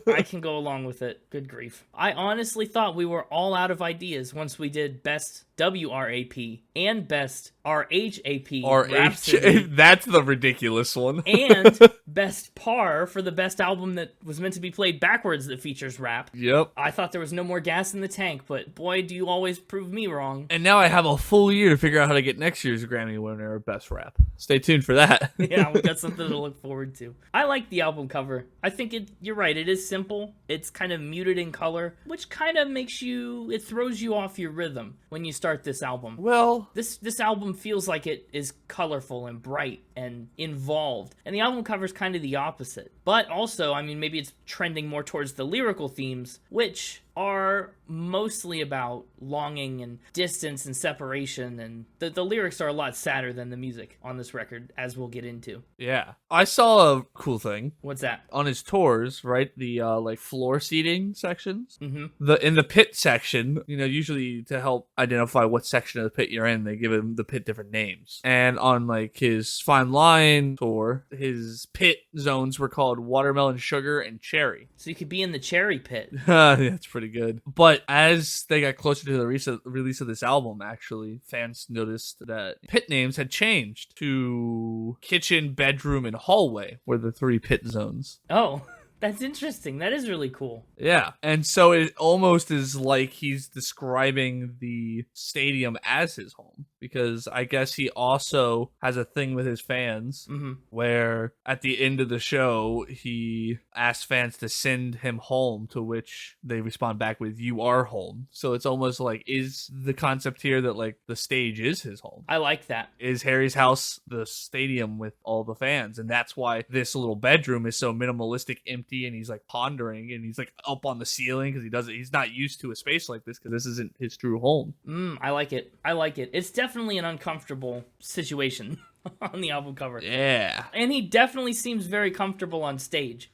I can go along with it. Good grief. I honestly thought we were all out of ideas once we did Best WRAP and Best RHAP. That's the ridiculous one. And Best Par for the best album that was meant to be played backwards that features rap. Yep. I thought there was no more gas in the tank, but boy, do you always prove me wrong. And now I have a full year to figure out how to get next year's Grammy winner of Best Rap. Stay tuned for that. Yeah, we got something to look forward to. I like the album cover. I think you're right, it is simple. It's kind of muted in color, which kind of it throws you off your rhythm when you start this album. Well, this album feels like it is colorful and bright and involved, and the album cover is kind of the opposite. But also, I mean, maybe it's trending more towards the lyrical themes, which are mostly about longing and distance and separation, and the lyrics are a lot sadder than the music on this record, as we'll get into. Yeah. I saw a cool thing. What's that? On his tours, right? The floor seating sections. Mm-hmm. In the pit section, usually to help identify what section of the pit you're in, they give him the pit different names. And on his Fine Line tour, his pit zones were called Watermelon, Sugar, and Cherry. So you could be in the cherry pit. That's pretty good. But as they got closer to the release of this album, actually, fans noticed that pit names had changed to kitchen, bedroom, and hallway were the three pit zones. Oh, that's interesting. That is really cool. Yeah. And so it almost is like he's describing the stadium as his home, because I guess he also has a thing with his fans where at the end of the show, he asks fans to send him home, to which they respond back with, "You are home." So it's almost like, is the concept here that the stage is his home? I like that. Is Harry's house the stadium with all the fans? And that's why this little bedroom is so minimalistic, empty, and he's pondering, and he's up on the ceiling because he's not used to a space like this because this isn't his true home. I like it. It's definitely an uncomfortable situation on the album cover. Yeah. And he definitely seems very comfortable on stage.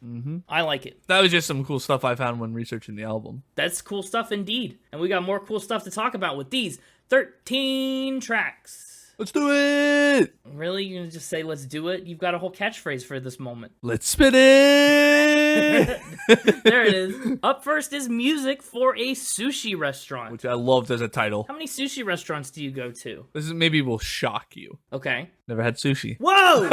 I like it. That was just some cool stuff I found when researching the album. That's cool stuff indeed. And we got more cool stuff to talk about with these 13 tracks. Let's do it. Really? You're gonna just say let's do it? You've got a whole catchphrase for this moment. Let's spin it. There it is. Up first is music for a sushi restaurant. Which I loved as a title. How many sushi restaurants do you go to? This is maybe will shock you. Okay. Never had sushi. Whoa!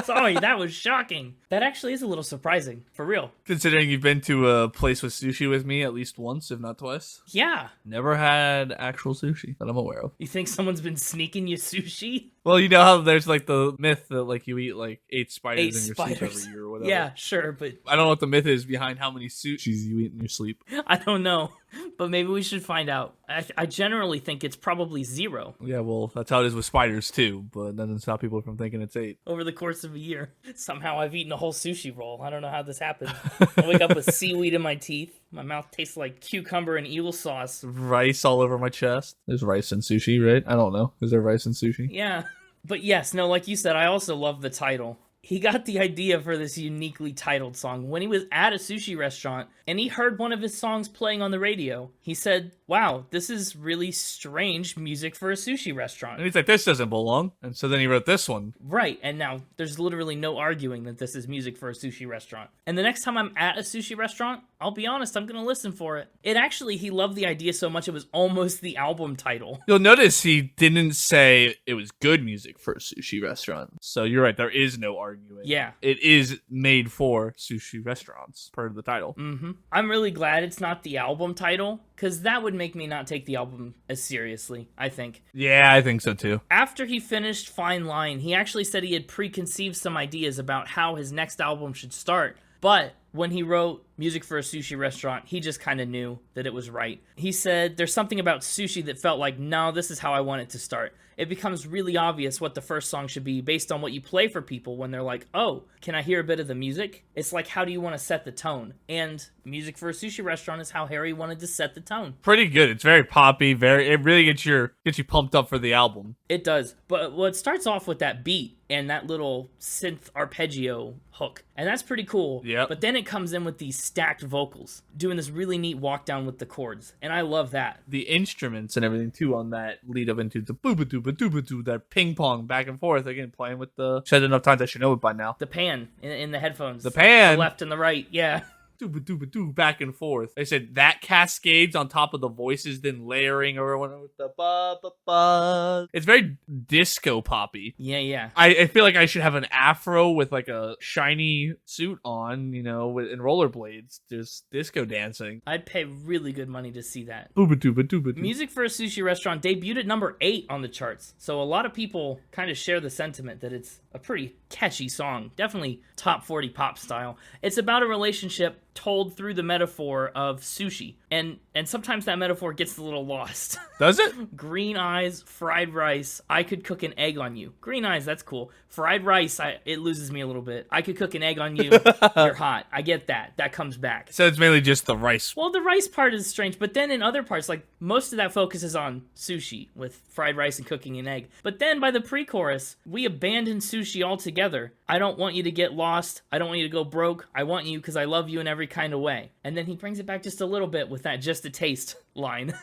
Sorry, that was shocking. That actually is a little surprising. For real. Considering you've been to a place with sushi with me at least once, if not twice. Yeah. Never had actual sushi that I'm aware of. You think someone's been sneaking you sushi? Well, you know how there's like the myth that like you eat like 8 spiders 8 in your spiders. sleep every year or whatever. Yeah, sure, but I don't know what the myth is behind how many sushis you eat in your sleep. I don't know. But maybe we should find out. I generally think it's probably 0 Yeah, well, that's how it is with spiders too, but that doesn't stop people from thinking it's 8. over the course of a year. Somehow I've eaten a whole sushi roll. I don't know how this happened. I wake up with seaweed in my teeth. My mouth tastes like cucumber and eel sauce. Rice all over my chest. There's rice in sushi, right? I don't know. Is there rice in sushi? Yeah. But yes, no, like you said, I also love the title. He got the idea for this uniquely titled song when he was at a sushi restaurant and he heard one of his songs playing on the radio. He said, wow, this is really strange music for a sushi restaurant. And he's like, this doesn't belong. And so then he wrote this one. Right, and now there's literally no arguing that this is music for a sushi restaurant. And the next time I'm at a sushi restaurant, I'll be honest, I'm gonna listen for it. He loved the idea so much it was almost the album title. You'll notice he didn't say it was good music for a sushi restaurant. So you're right, there is no arguing. Yeah. It is made for sushi restaurants, per the title. Mm-hmm. I'm really glad it's not the album title, because that would make me not take the album as seriously, I think. Yeah, I think so too. After he finished Fine Line, he actually said he had preconceived some ideas about how his next album should start, but when he wrote Music for a Sushi Restaurant, he just kind of knew that it was right. He said, there's something about sushi that felt like, no, this is how I want it to start. It becomes really obvious what the first song should be based on what you play for people when they're like, oh, can I hear a bit of the music? It's like, how do you want to set the tone? And Music for a Sushi Restaurant is how Harry wanted to set the tone. Pretty good. It's very poppy. It really gets you pumped up for the album. It does. But it starts off with that beat and that little synth arpeggio hook. And that's pretty cool. Yep. But then it comes in with these stacked vocals, doing this really neat walk down with the chords. And I love that. The instruments and everything too on that lead up into the boo-ba-doo-ba-doo-ba-doo, that ping pong back and forth. Again, playing with the... Said enough times I should know it by now. The pan in the headphones. The pan! The left and the right, yeah. Doo-ba-doo-ba-doo, back and forth. They said that cascades on top of the voices, then layering over with the ba-ba-ba. It's very disco poppy. Yeah. I feel like I should have an afro with like a shiny suit on, you know, and rollerblades, just disco dancing. I'd pay really good money to see that. Boo-ba-doo-ba-doo-ba-doo. Music for a Sushi Restaurant debuted at number 8 on the charts. So a lot of people kind of share the sentiment that it's a pretty catchy song. Definitely top 40 pop style. It's about a relationship told through the metaphor of sushi. And sometimes that metaphor gets a little lost. Does it? Green eyes, fried rice, I could cook an egg on you. Green eyes, that's cool. Fried rice, it loses me a little bit. I could cook an egg on you. You're hot. I get that. That comes back. So it's mainly just the rice. Well, the rice part is strange, but then in other parts, like, most of that focuses on sushi with fried rice and cooking an egg. But then by the pre-chorus, we abandon sushi altogether. I don't want you to get lost. I don't want you to go broke. I want you because I love you in every kind of way. And then he brings it back just a little bit with that just a taste line.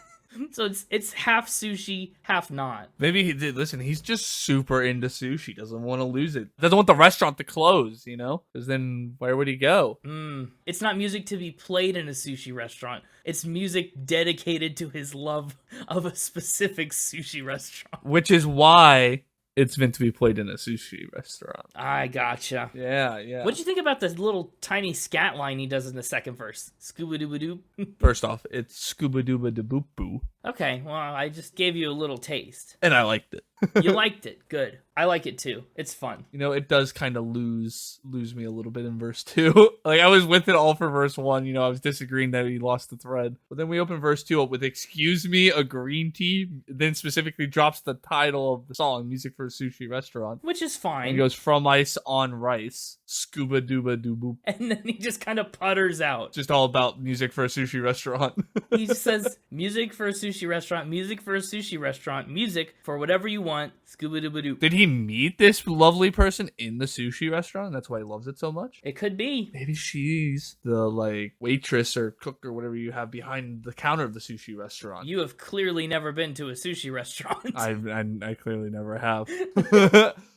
So it's half sushi, half not. Maybe he did. Listen, he's just super into sushi. Doesn't want to lose it. Doesn't want the restaurant to close, you know? Because then where would he go? It's not music to be played in a sushi restaurant. It's music dedicated to his love of a specific sushi restaurant. Which is why it's meant to be played in a sushi restaurant. I gotcha. Yeah. What'd you think about the little tiny scat line he does in the second verse? Scuba-dooba-doo? First off, it's scuba-dooba-da-boop-boo. Okay, well, I just gave you a little taste. And I liked it. You liked it. Good. I like it too. It's fun. You know, it does kind of lose me a little bit in verse 2. Like, I was with it all for verse 1. You know, I was disagreeing that he lost the thread. But then we open verse 2 up with "Excuse me, a green tea," then specifically drops the title of the song, Music for a Sushi Restaurant. Which is fine. And he goes, "From ice on rice, scuba dooba doo boop." And then he just kind of putters out. Just all about music for a sushi restaurant. He says, "Music for a sushi sushi restaurant, music for a sushi restaurant, music for whatever you want, scooby-doo-ba-doo. Did he meet this lovely person in the sushi restaurant? That's why he loves it so much? It could be. Maybe she's the, like, waitress or cook or whatever you have behind the counter of the sushi restaurant. You have clearly never been to a sushi restaurant. I clearly never have.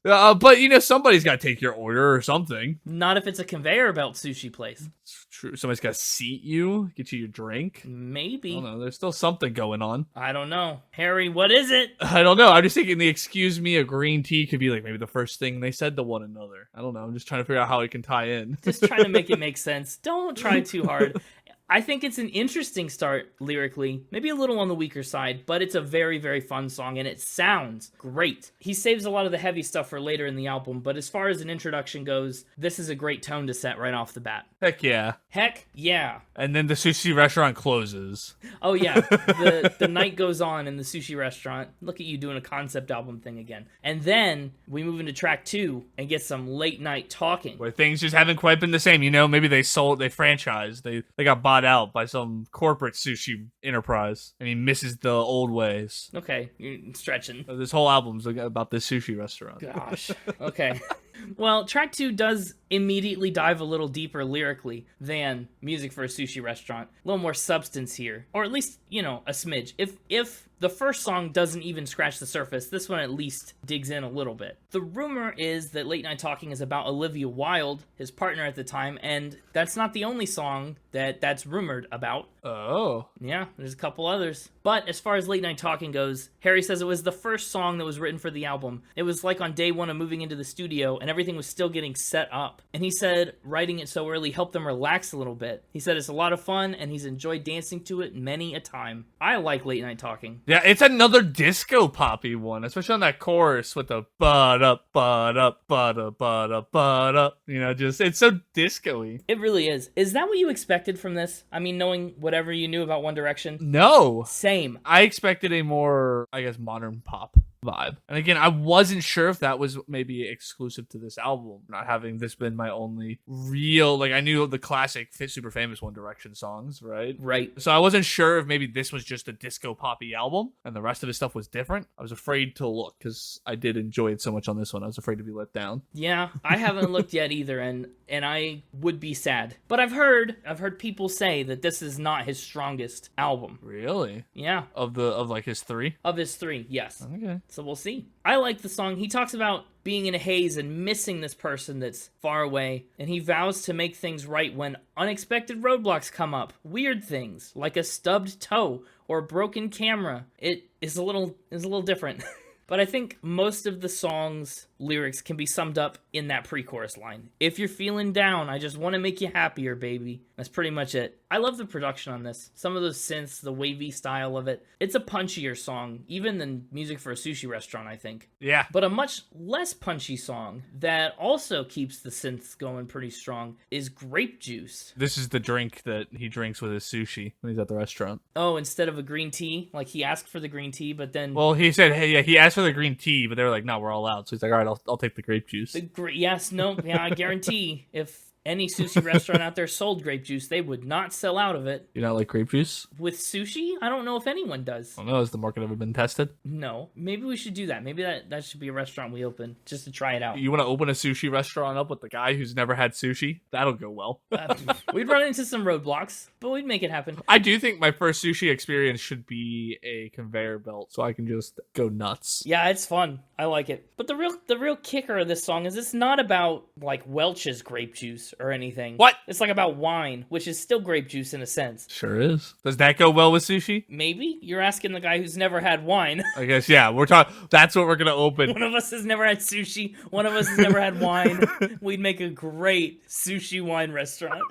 But, you know, somebody's got to take your order or something. Not if it's a conveyor belt sushi place. It's true. Somebody's got to seat you, get you your drink. Maybe. I don't know. There's still something going on. I don't know. Harry, what is it? I don't know. I'm just thinking the excuse me a green tea could be like maybe the first thing they said to one another. I don't know. I'm just trying to figure out how it can tie in. Just trying to make it make sense. Don't try too hard. I think it's an interesting start lyrically, maybe a little on the weaker side, but it's a very, very fun song, and it sounds great. He saves a lot of the heavy stuff for later in the album, but as far as an introduction goes, this is a great tone to set right off the bat. Heck yeah. Heck yeah. And then the sushi restaurant closes. Oh yeah, the night goes on in the sushi restaurant. Look at you doing a concept album thing again. And then we move into track 2 and get some late night talking. Where things just haven't quite been the same. You know, maybe they franchised. They got bought out by some corporate sushi enterprise, and he misses the old ways. Okay, you're stretching. This whole album's about this sushi restaurant. Gosh. Okay. Well, track 2 does immediately dive a little deeper lyrically than music for a sushi restaurant. A little more substance here, or at least, you know, a smidge. If the first song doesn't even scratch the surface, this one at least digs in a little bit. The rumor is that Late Night Talking is about Olivia Wilde, his partner at the time, and that's not the only song that's rumored about. Oh. Yeah, there's a couple others. But as far as Late Night Talking goes, Harry says it was the first song that was written for the album. It was like on day 1 of moving into the studio, and everything was still getting set up. And he said writing it so early helped them relax a little bit. He said it's a lot of fun, and he's enjoyed dancing to it many a time. I like Late Night Talking. Yeah, it's another disco poppy one, especially on that chorus with the ba-da, ba-da, ba-da, ba-da, ba-da. You know, just, it's so disco-y. It really is. Is that what you expected from this? I mean, knowing whatever you knew about One Direction? No. Same. I expected a more, I guess, modern pop vibe. And again, I wasn't sure if that was maybe exclusive to this album, not having this been my only real, like, I knew the classic super famous One Direction songs, right? Right. So I wasn't sure if maybe this was just a disco poppy album and the rest of his stuff was different. I was afraid to look because I did enjoy it so much on this one. I was afraid to be let down. Yeah, I haven't looked yet either, and I would be sad. But I've heard people say that this is not his strongest album. Really? Yeah. Of like his 3? Of his 3, yes. Okay. So we'll see. I like the song. He talks about being in a haze and missing this person that's far away, and he vows to make things right when unexpected roadblocks come up. Weird things, like a stubbed toe or a broken camera. It is a little different. But I think most of the song's lyrics can be summed up in that pre-chorus line. If you're feeling down, I just want to make you happier, baby. That's pretty much it. I love the production on this. Some of those synths, the wavy style of it. It's a punchier song, even than music for a sushi restaurant, I think. Yeah. But a much less punchy song that also keeps the synths going pretty strong is Grape Juice. This is the drink that he drinks with his sushi when he's at the restaurant. Oh, instead of a green tea? Like, he asked for the green tea, but then... Well, he said, hey, yeah, he asked for the green tea, but they were like, no, we're all out. So he's like, all right, I'll take the grape juice. Yes, no, yeah, I guarantee if any sushi restaurant out there sold grape juice, they would not sell out of it. You not like grape juice? With sushi? I don't know if anyone does. I don't know. Has the market ever been tested? No. Maybe we should do that. Maybe that should be a restaurant we open just to try it out. You want to open a sushi restaurant up with the guy who's never had sushi? That'll go well. We'd run into some roadblocks, but we'd make it happen. I do think my first sushi experience should be a conveyor belt so I can just go nuts. Yeah, it's fun. I like it. But the real kicker of this song is it's not about like Welch's grape juice or anything. What? It's like about wine, which is still grape juice in a sense. Sure is. Does that go well with sushi? Maybe. You're asking the guy who's never had wine. I guess, yeah. We're talking. That's what we're going to open. One of us has never had sushi. One of us has never had wine. We'd make a great sushi wine restaurant.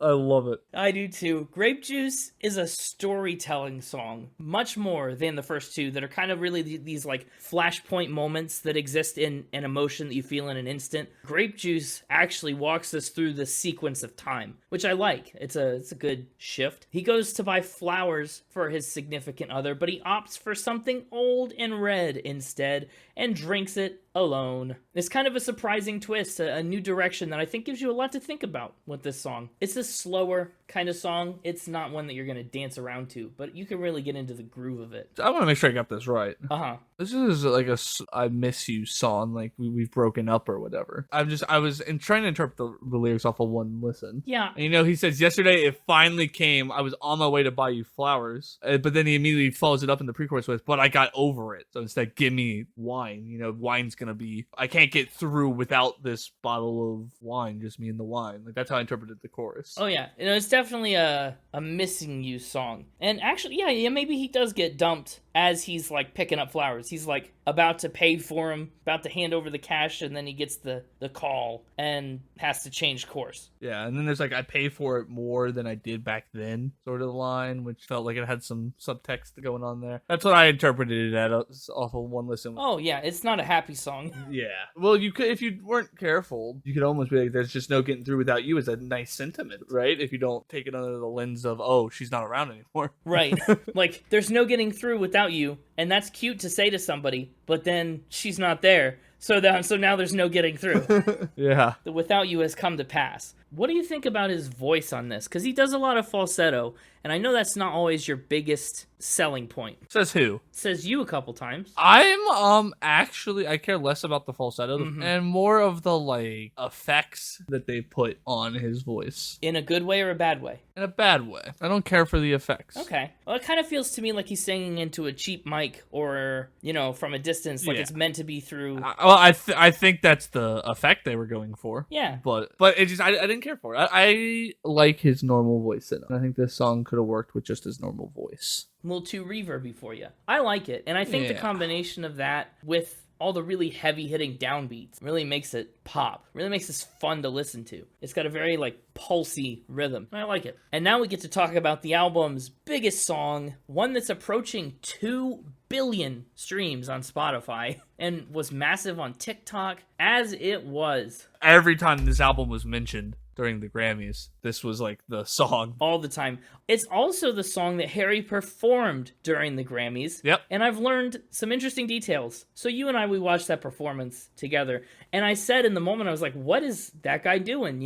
I love it. I do too. Grape Juice is a storytelling song, much more than the first two that are kind of really these like flashpoint moments that exist in an emotion that you feel in an instant. Grape Juice actually walks us through the sequence of time, which I like. It's a good shift. He goes to buy flowers for his significant other, but he opts for something old and red instead and drinks it Alone. It's kind of a surprising twist, a new direction that I think gives you a lot to think about with this song. It's a slower kind of song. It's not one that you're going to dance around to, but you can really get into the groove of it. I want to make sure I got this right. Uh-huh. This is like a I miss you song, like we've broken up or whatever. I was trying to interpret the lyrics off of one listen. Yeah. And, he says, yesterday it finally came. I was on my way to buy you flowers. But then he immediately follows it up in the pre-chorus with, but I got over it. So instead, give me wine. Wine's going to be, I can't get through without this bottle of wine, just me and the wine. Like, that's how I interpreted the chorus. Oh, yeah. It's definitely a missing you song. And actually, yeah, maybe he does get dumped as he's, like, picking up flowers. He's, like, about to pay for him, about to hand over the cash, and then he gets the call and has to change course. Yeah, and then there's, like, I pay for it more than I did back then, sort of the line, which felt like it had some subtext going on there. That's what I interpreted it as off of one listen. Oh, yeah, it's not a happy song. Yeah. Well, you could, if you weren't careful, you could almost be like, there's just no getting through without you, is a nice sentiment, right? If you don't take it under the lens of, oh, she's not around anymore. Right. Like, there's no getting through without you, and that's cute to say to somebody, but then she's not there. So now there's no getting through. Yeah. The without you has come to pass. What do you think about his voice on this? Because he does a lot of falsetto, and I know that's not always your biggest selling point. Says who? It says you a couple times. I'm actually, I care less about the falsetto and more of the, like, effects that they put on his voice. In a good way or a bad way? In a bad way. I don't care for the effects. Okay. Well, it kind of feels to me like he's singing into a cheap mic or, from a distance, like it's meant to be through. I think that's the effect they were going for. Yeah. But it just, I didn't care for it. I like his normal voice in it. I think this song could have worked with just his normal voice. A little too reverby for you. I like it. And I think the combination of that with all the really heavy-hitting downbeats really makes it pop. Really makes this fun to listen to. It's got a very, like, pulsy rhythm. I like it. And now we get to talk about the album's biggest song, one that's approaching 2 billion streams on Spotify and was massive on TikTok, as it was. Every time this album was mentioned during the Grammys, this was like the song. All the time. It's also the song that Harry performed during the Grammys. Yep. And I've learned some interesting details. So you and I, we watched that performance together. And I said in the moment, I was like, what is that guy doing,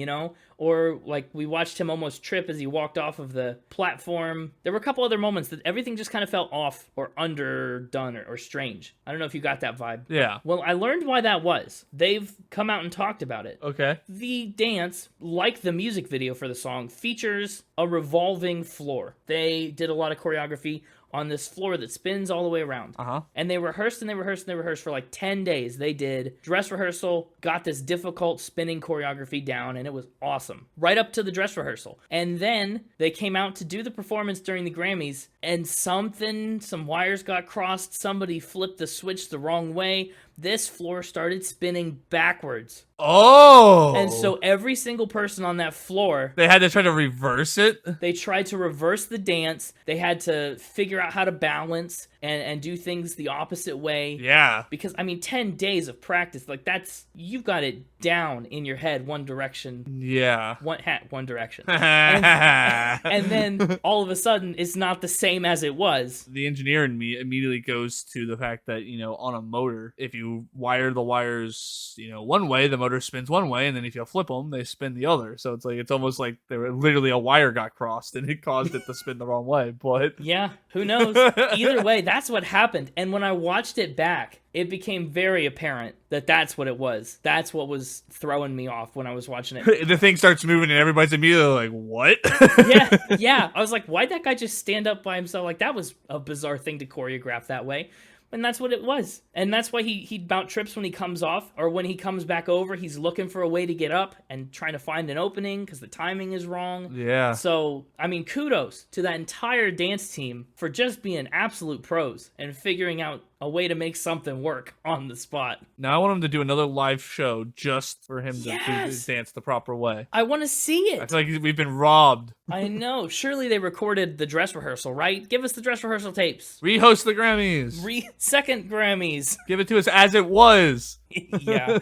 Or, like, we watched him almost trip as he walked off of the platform. There were a couple other moments that everything just kind of felt off or underdone or strange. I don't know if you got that vibe. Yeah. Well, I learned why that was. They've come out and talked about it. Okay. The dance, like the music video for the song, features a revolving floor. They did a lot of choreography on this floor that spins all the way around. And they rehearsed and they rehearsed and they rehearsed for like 10 days. They did dress rehearsal, got this difficult spinning choreography down, and it was awesome. Right up to the dress rehearsal. And then they came out to do the performance during the Grammys, and some wires got crossed, somebody flipped the switch the wrong way. This floor started spinning backwards. Oh! And so every single person on that floor... They had to try to reverse it? They tried to reverse the dance. They had to figure out how to balance and do things the opposite way. Yeah. Because, 10 days of practice, like, you've got it down in your head, one direction. Yeah. One direction. and then, all of a sudden, it's not the same as it was. The engineer in me immediately goes to the fact that, on a motor, if you wire the wires, one way, the motor spins one way, and then if you flip them, they spin the other. So it's almost like literally a wire got crossed, and it caused it to spin the wrong way. But yeah, who knows? Either way, that's what happened. And when I watched it back, it became very apparent that that's what it was. That's what was throwing me off when I was watching it. The thing starts moving and everybody's immediately like, what? Yeah. I was like, why'd that guy just stand up by himself? Like, that was a bizarre thing to choreograph that way. And that's what it was. And that's why he about trips when he comes off, or when he comes back over, he's looking for a way to get up and trying to find an opening because the timing is wrong. Yeah. So, kudos to that entire dance team for just being absolute pros and figuring out a way to make something work on the spot. Now I want him to do another live show just for him to do his dance the proper way. I want to see it. I feel like we've been robbed. I know. Surely they recorded the dress rehearsal, right? Give us the dress rehearsal tapes. Rehost the Grammys. Second Grammys. Give it to us as it was. Yeah.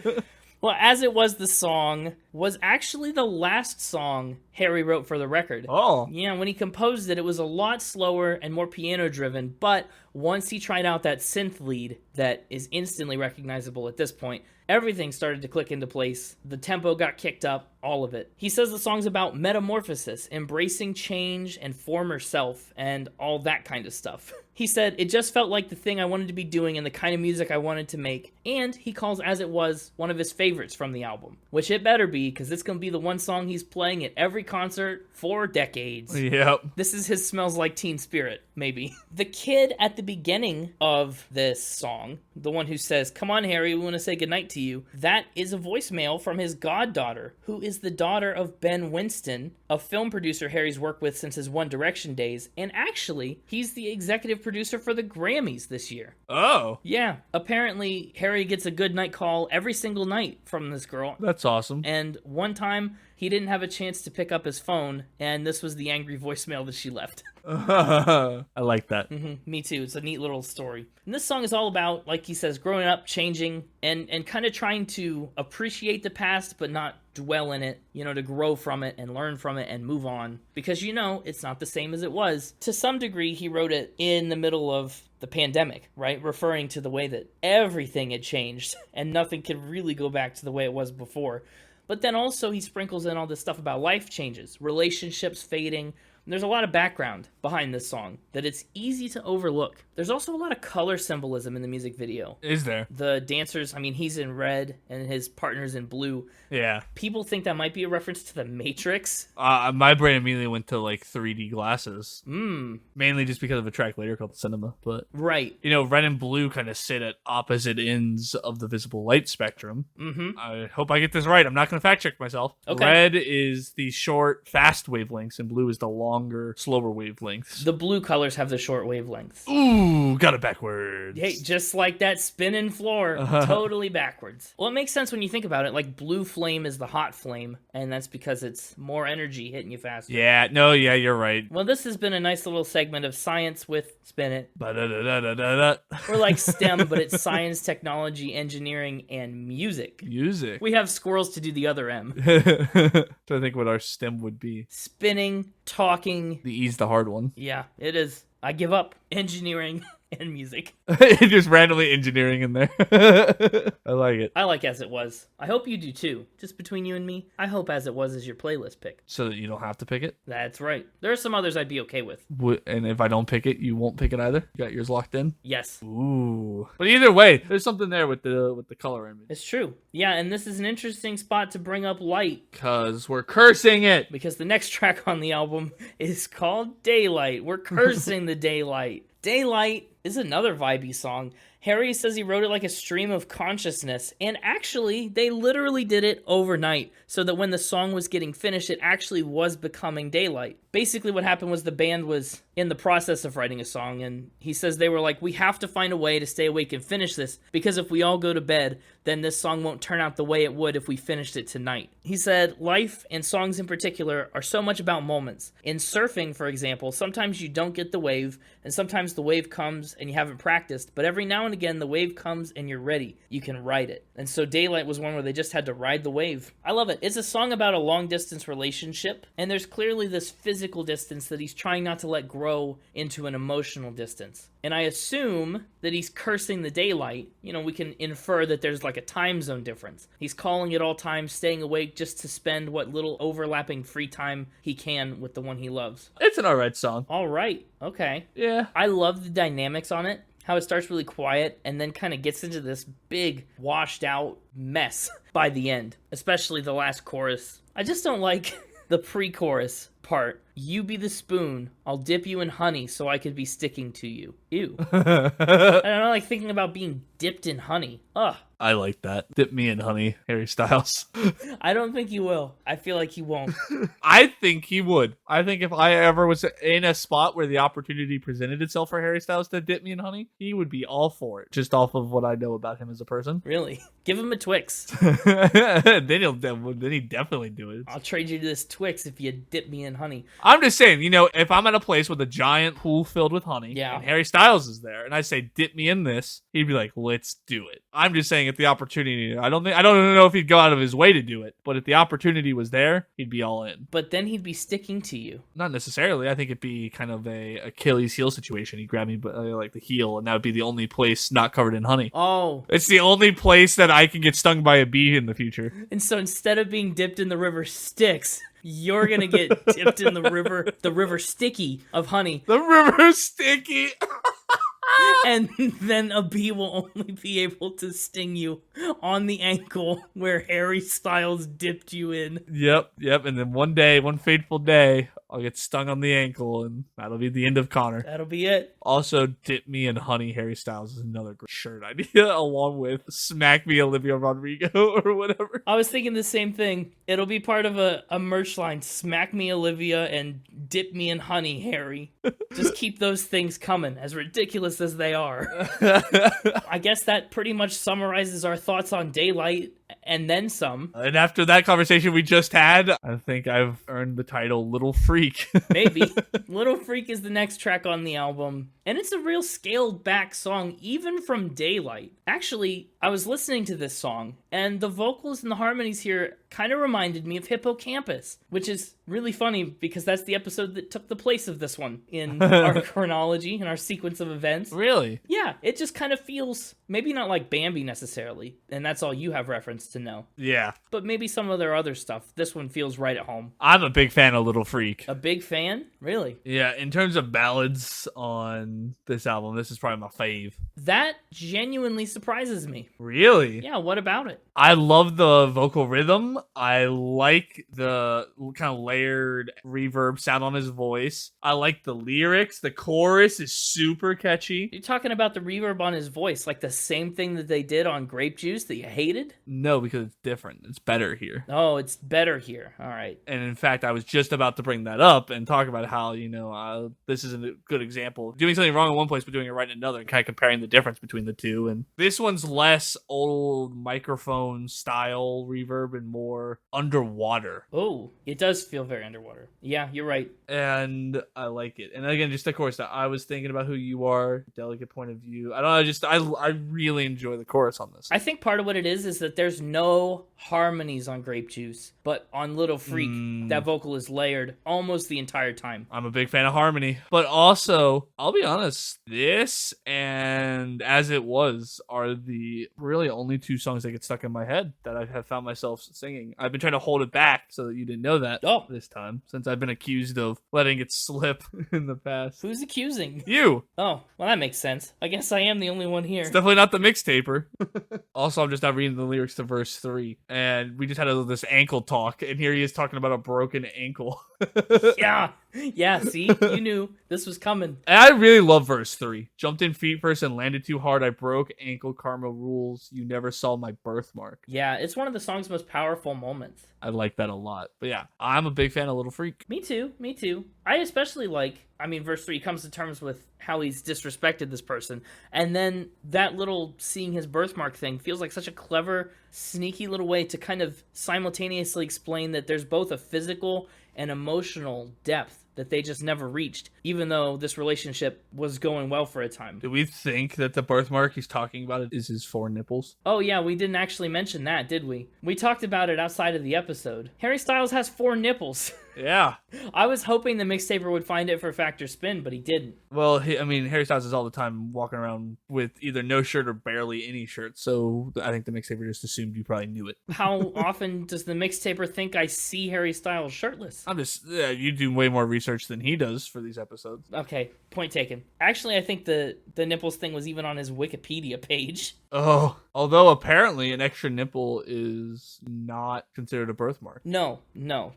Well, as it was the song, was actually the last song Harry wrote for the record. Oh. Yeah, when he composed it, it was a lot slower and more piano-driven, but once he tried out that synth lead that is instantly recognizable at this point, everything started to click into place. The tempo got kicked up, all of it. He says the song's about metamorphosis, embracing change and former self, and all that kind of stuff. He said, it just felt like the thing I wanted to be doing and the kind of music I wanted to make, and he calls As It Was one of his favorites from the album. Which it better be, because it's going to be the one song he's playing at every concert for decades. Yep. This is his Smells Like Teen Spirit, maybe. The kid at the beginning of this song, the one who says, "Come on, Harry, we want to say goodnight to you," that is a voicemail from his goddaughter, who is the daughter of Ben Winston, a film producer Harry's worked with since his One Direction days, and actually, he's the executive producer for the Grammys this year. Oh. Yeah, apparently Harry gets a good night call every single night from this girl. That's awesome. And one time, he didn't have a chance to pick up his phone, and this was the angry voicemail that she left. I like that. Me too. It's a neat little story. And this song is all about, like he says, growing up, changing, and kind of trying to appreciate the past, but not dwell in it, to grow from it and learn from it and move on. Because, it's not the same as it was. To some degree, he wrote it in the middle of the pandemic, right? Referring to the way that everything had changed and nothing could really go back to the way it was before. But then also he sprinkles in all this stuff about life changes, relationships fading. There's a lot of background behind this song that it's easy to overlook. There's also a lot of color symbolism in the music video. Is there? The dancers, he's in red and his partner's in blue. Yeah. People think that might be a reference to The Matrix. My brain immediately went to 3D glasses. Mainly just because of a track later called Cinema. But right. Red and blue kind of sit at opposite ends of the visible light spectrum. I hope I get this right. I'm not going to fact check myself. Okay. Red is the short, fast wavelengths, and blue is the longer, slower wavelengths. The blue colors have the short wavelengths. Ooh, got it backwards. Hey, just like that spinning floor. Totally backwards. Well, it makes sense when you think about it. Blue flame is the hot flame, and that's because it's more energy hitting you faster. Yeah, you're right. Well, this has been a nice little segment of science with Spin It. Ba-da-da-da-da-da. We're like STEM, but it's science, technology, engineering, and music. Music. We have squirrels to do the other M. Trying to think what our STEM would be. Spinning, talking. The E's the hard one. Yeah, it is. I give up. Engineering and music. Just randomly engineering in there. I like it. I like As It Was. I hope you do too. Just between you and me, I hope As It Was is your playlist pick. So that you don't have to pick it? That's right. There are some others I'd be okay with. And if I don't pick it, you won't pick it either? You got yours locked in? Yes. Ooh. But either way, there's something there with the color image. It's true. Yeah, and this is an interesting spot to bring up light. Because we're cursing it! Because the next track on the album is called Daylight. We're cursing the daylight. Daylight is another vibey song. Harry says he wrote it like a stream of consciousness, and actually, they literally did it overnight, so that when the song was getting finished, it actually was becoming daylight. Basically, what happened was the band was in the process of writing a song, and he says they were like, we have to find a way to stay awake and finish this, because if we all go to bed, then this song won't turn out the way it would if we finished it tonight. He said, life, and songs in particular, are so much about moments. In surfing, for example, sometimes you don't get the wave, and sometimes the wave comes and you haven't practiced, but every now and again, the wave comes and you're ready. You can ride it. And so Daylight was one where they just had to ride the wave. I love it. It's a song about a long-distance relationship, and there's clearly this physical distance that he's trying not to let grow into an emotional distance. And I assume that he's cursing the daylight. We can infer that there's like a time zone difference. He's calling at all times, staying awake just to spend what little overlapping free time he can with the one he loves. It's an alright song. All right. Okay. Yeah. I love the dynamics on it. How it starts really quiet and then kind of gets into this big, washed out mess by the end. Especially the last chorus. I just don't like the pre-chorus part. You be the spoon, I'll dip you in honey so I could be sticking to you. Ew. I don't know, like thinking about being dipped in honey. Ugh. I like that. Dip me in honey, Harry Styles. I don't think he will. I feel like he won't. I think he would. I think if I ever was in a spot where the opportunity presented itself for Harry Styles to dip me in honey, he would be all for it, just off of what I know about him as a person. Really? Give him a Twix. then he'd definitely do it. I'll trade you this Twix if you dip me in honey. I'm just saying, if I'm at a place with a giant pool filled with honey, Yeah. and Harry Styles is there, and I say, dip me in this, he'd be like, let's do it. I'm just saying, if the opportunity, I don't know if he'd go out of his way to do it, but if the opportunity was there, he'd be all in. But then he'd be sticking to you. Not necessarily. I think it'd be kind of a Achilles heel situation. He'd grab me like the heel, and that would be the only place not covered in honey. Oh. It's the only place that I can get stung by a bee in the future. And so instead of being dipped in the river Styx, you're gonna get dipped in the river Sticky of honey. The river Sticky. And then a bee will only be able to sting you on the ankle where Harry Styles dipped you in. Yep. And then one fateful day, I'll get stung on the ankle, and that'll be the end of Connor. That'll be it. Also, Dip Me in Honey Harry Styles is another great shirt idea, along with Smack Me Olivia Rodrigo or whatever. I was thinking the same thing. It'll be part of a merch line. Smack Me Olivia and Dip Me in Honey Harry. Just keep those things coming, as ridiculous as they are. I guess that pretty much summarizes our thoughts on Daylight, and then some. And after that conversation we just had, I think I've earned the title Little Freak. Maybe. Little Freak is the next track on the album, and it's a real scaled back song, even from Daylight. Actually, I was listening to this song, and the vocals and the harmonies here kind of reminded me of Hippocampus, which is really funny because that's the episode that took the place of this one in our chronology, in our sequence of events. Really? Yeah, it just kind of feels, maybe not like Bambi necessarily, and that's all you have reference to know. Yeah. But maybe some of their other stuff. This one feels right at home. I'm a big fan of Little Freak. A big fan? Really? Yeah, in terms of ballads on this album, this is probably my fave. That genuinely surprises me. Really? Yeah, what about it? I love the vocal rhythm. I like the kind of layered reverb sound on his voice. I like the lyrics. The chorus is super catchy. You're talking about the reverb on his voice, like the same thing that they did on Grape Juice that you hated? No, because it's different. It's better here. Oh, it's better here. All right. And in fact, I was just about to bring that up and talk about how, this is a good example of doing something wrong in one place but doing it right in another, and kind of comparing the difference between the two. And this one's less old microphone style reverb and more underwater. Oh, it does feel very underwater. Yeah, you're right. And I like it. And again, just of course, I was thinking about who you are, delicate point of view. I don't know, I really enjoy the chorus on this. I think part of what it is that there's no harmonies on Grape Juice, but on Little Freak, that vocal is layered almost the entire time. I'm a big fan of harmony. But also, I'll be honest, this and As It Was are the really only two songs that get stuck in my head that I have found myself singing. I've been trying to hold it back so that you didn't know that this time, since I've been accused of letting it slip in the past. Who's accusing? You! Oh, well, that makes sense. I guess I am the only one here. It's definitely not the Mixtaper. Also, I'm just not reading the lyrics to verse 3. And we just had this ankle talk, and here he is talking about a broken ankle. Yeah, see? You knew this was coming. And I really love verse 3. Jumped in feet first and landed too hard. I broke ankle, karma rules. You never saw my birthmark. Yeah, it's one of the song's most powerful moments. I like that a lot. But yeah, I'm a big fan of Little Freak. Me too. I especially like, verse 3 comes to terms with how he's disrespected this person. And then that little seeing his birthmark thing feels like such a clever, sneaky little way to kind of simultaneously explain that there's both a physical and emotional depth that they just never reached, even though this relationship was going well for a time. Do we think that the birthmark he's talking about is his 4 nipples? Oh yeah, we didn't actually mention that, did we? We talked about it outside of the episode. Harry Styles has 4 nipples. Yeah. I was hoping the Mixtaper would find it for Factor Spin, but he didn't. Well, Harry Styles is all the time walking around with either no shirt or barely any shirt, so I think the Mixtaper just assumed you probably knew it. How often does the Mixtaper think I see Harry Styles shirtless? You do way more research than he does for these episodes. Okay, point taken. Actually, I think the nipples thing was even on his Wikipedia page. Oh, although apparently an extra nipple is not considered a birthmark. No,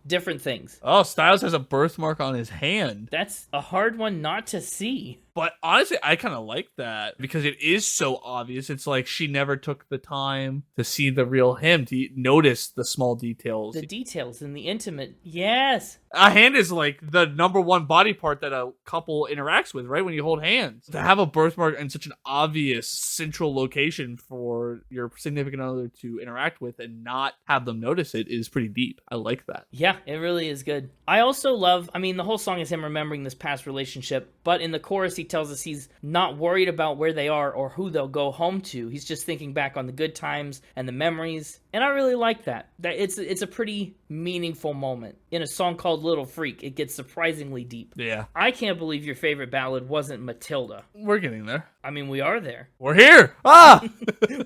different things. Oh, Styles has a birthmark on his hand. That's a hard one not to see. But honestly, I kind of like that because it is so obvious. It's like she never took the time to see the real him, to notice the small details. The details and the intimate. Yes. A hand is like the number one body part that a couple interacts with, right? When you hold hands. To have a birthmark in such an obvious central location for your significant other to interact with and not have them notice it is pretty deep. I like that. Yeah, it really is good. I also love, I mean, the whole song is him remembering this past relationship, but in the chorus he tells us he's not worried about where they are or who they'll go home to. He's just thinking back on the good times and the memories, and I really like that. It's a pretty meaningful moment. In a song called Little Freak, it gets surprisingly deep. Yeah. I can't believe your favorite ballad wasn't Matilda. We're getting there. I mean, we are there. We're here. Ah!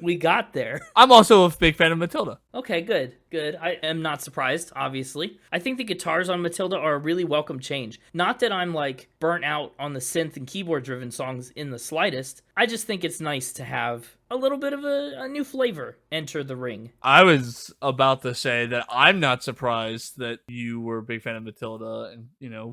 We got there. I'm also a big fan of Matilda. Okay, good. I am not surprised, obviously. I think the guitars on Matilda are a really welcome change. Not that I'm, like, burnt out on the synth and keyboard-driven songs in the slightest. I just think it's nice to have a little bit of a new flavor enter the ring. I was about to say that I'm not surprised that you were a big fan of Matilda and,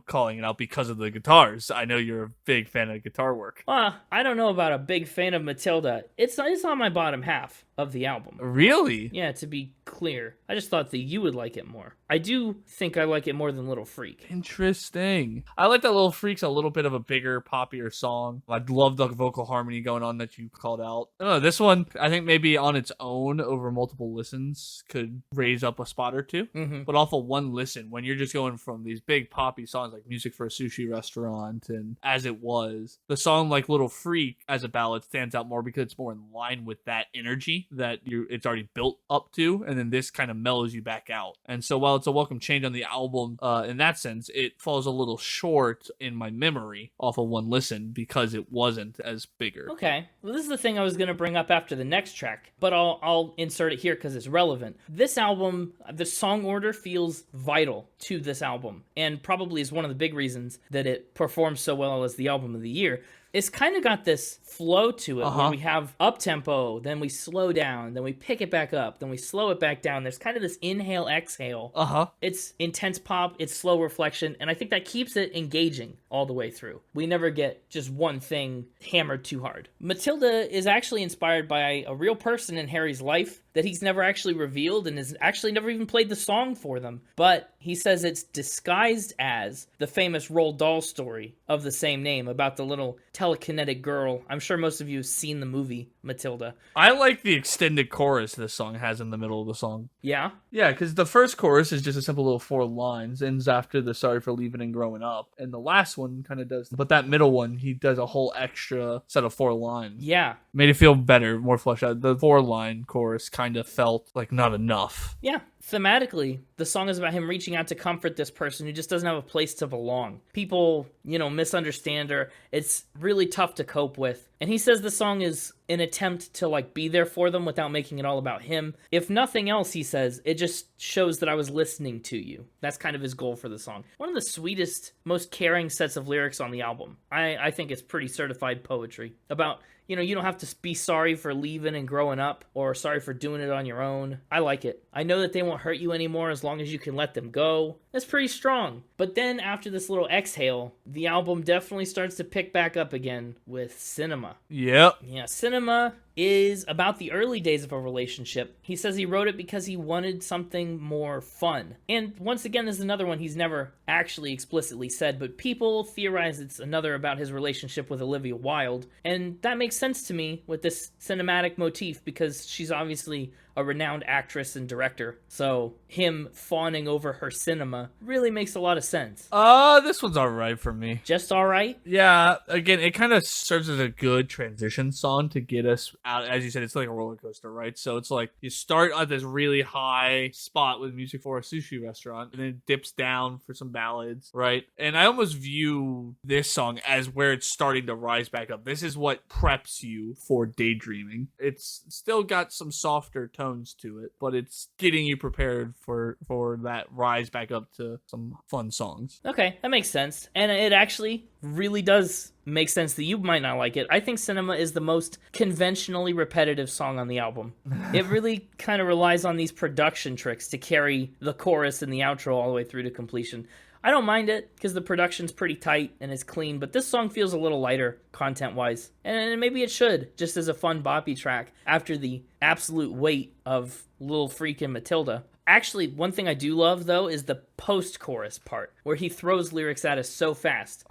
calling it out because of the guitars. I know you're a big fan of guitar work. I don't know about a big fan of Matilda. It's on my bottom half of the album. Really? Yeah, to be clear. I just thought that you would like it more. I do think I like it more than Little Freak. Interesting. I like that Little Freak's a little bit of a bigger, poppier song. I love the vocal harmony going on that you called out. I don't know, this one, I think maybe on its own over multiple listens could raise up a spot or two. Mm-hmm. But off of one listen, when you're just going from these big poppy songs like Music for a Sushi Restaurant and As It Was, the song like Little Freak as a ballad stands out more because it's more in line with that energy that it's already built up to, and then this kind of mellows you back out. And so while it's a welcome change on the album in that sense, it falls a little short in my memory off of one listen because it wasn't as bigger. Okay, well, this is the thing I was going to bring up after the next track, but I'll insert it here because it's relevant. This album, the song order feels vital to this album, and probably is one of the big reasons that it performs so well as the album of the year. It's kind of got this flow to it where we have up-tempo, then we slow down, then we pick it back up, then we slow it back down. There's kind of this inhale-exhale. It's intense pop, it's slow reflection, and I think that keeps it engaging all the way through. We never get just one thing hammered too hard. Matilda is actually inspired by a real person in Harry's life that he's never actually revealed and has actually never even played the song for them. But he says it's disguised as the famous Roald Dahl story of the same name about the little telekinetic girl. I'm sure most of you have seen the movie Matilda. I like the extended chorus this song has in the middle of the song. Yeah? Yeah, because the first chorus is just a simple little 4 lines, ends after the sorry for leaving and growing up. And the last one kind of does, but that middle one, he does a whole extra set of 4 lines. Yeah. Made it feel better, more fleshed out. The 4-line chorus kind of felt like not enough. Yeah. Thematically, the song is about him reaching out to comfort this person who just doesn't have a place to belong. People, misunderstand her. It's really tough to cope with. And he says the song is an attempt to, be there for them without making it all about him. If nothing else, he says, it just shows that I was listening to you. That's kind of his goal for the song. One of the sweetest, most caring sets of lyrics on the album. I think it's pretty certified poetry about, you don't have to be sorry for leaving and growing up or sorry for doing it on your own. I like it. I know that they won't hurt you anymore as long as you can let them go. That's pretty strong. But then after this little exhale, the album definitely starts to pick back up again with Cinema. Yep. Yeah, Cinema is about the early days of a relationship. He says he wrote it because he wanted something more fun. And once again, this is another one he's never actually explicitly said, but people theorize it's another about his relationship with Olivia Wilde. And that makes sense to me with this cinematic motif because she's obviously a renowned actress and director. So him fawning over her cinema really makes a lot of sense. This one's alright for me. Just alright? Yeah, again, it kind of serves as a good transition song to get us out. As you said, it's like a roller coaster, right? So it's like you start at this really high spot with Music for a Sushi Restaurant, and then it dips down for some ballads, right? And I almost view this song as where it's starting to rise back up. This is what preps you for daydreaming. It's still got some softer tones to it, but it's getting you prepared for that rise back up to some fun songs. Okay, that makes sense. And it actually really does make sense that you might not like it. I think Cinema is the most conventionally repetitive song on the album. It really kind of relies on these production tricks to carry the chorus and the outro all the way through to completion. I don't mind it because the production's pretty tight and it's clean, but this song feels a little lighter content-wise. And maybe it should, just as a fun boppy track after the absolute weight of Little Freak and Matilda. Actually, one thing I do love, though, is the post-chorus part, where he throws lyrics at us so fast.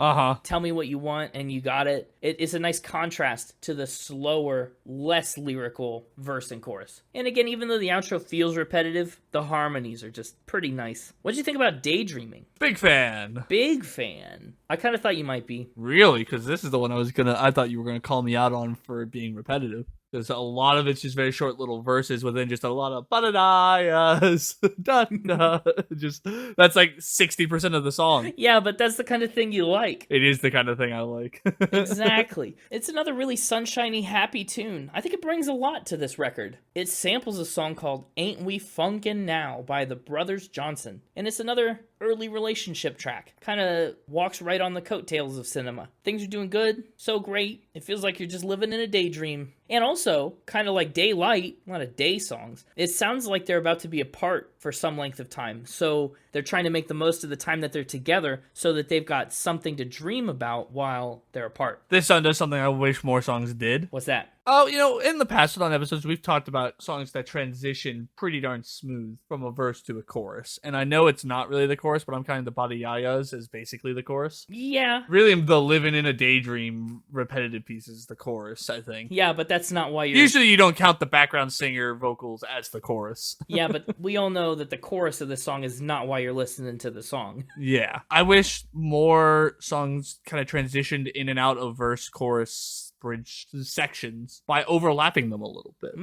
Tell me what you want, and you got it. It's a nice contrast to the slower, less lyrical verse and chorus. And again, even though the outro feels repetitive, the harmonies are just pretty nice. What'd you think about Daydreaming? Big fan. Big fan. I kind of thought you might be. Really? Because this is the one I thought you were gonna call me out on for being repetitive. There's a lot of it's just very short little verses within just a lot of ba-da-da-yas, da-da. Just that's like 60% of the song. Yeah, but that's the kind of thing you like. It is the kind of thing I like. Exactly. It's another really sunshiny, happy tune. I think it brings a lot to this record. It samples a song called Ain't We Funkin' Now by the Brothers Johnson. And it's another early relationship track. Kind of walks right on the coattails of cinema. Things are doing good, so great. It feels like you're just living in a daydream. And also, kind of like Daylight, a lot of day songs, it sounds like they're about to be apart for some length of time. So they're trying to make the most of the time that they're together so that they've got something to dream about while they're apart. This song does something I wish more songs did. What's that? Oh, in the past on episodes, we've talked about songs that transition pretty darn smooth from a verse to a chorus. And I know it's not really the chorus, but I'm counting the Body Yayas as basically the chorus. Yeah. Really, the living in a daydream repetitive piece is the chorus, I think. Yeah, but that's not why you're... Usually you don't count the background singer vocals as the chorus. Yeah, but we all know that the chorus of the song is not why you're listening to the song. Yeah. I wish more songs kind of transitioned in and out of verse, chorus, bridge sections by overlapping them a little bit.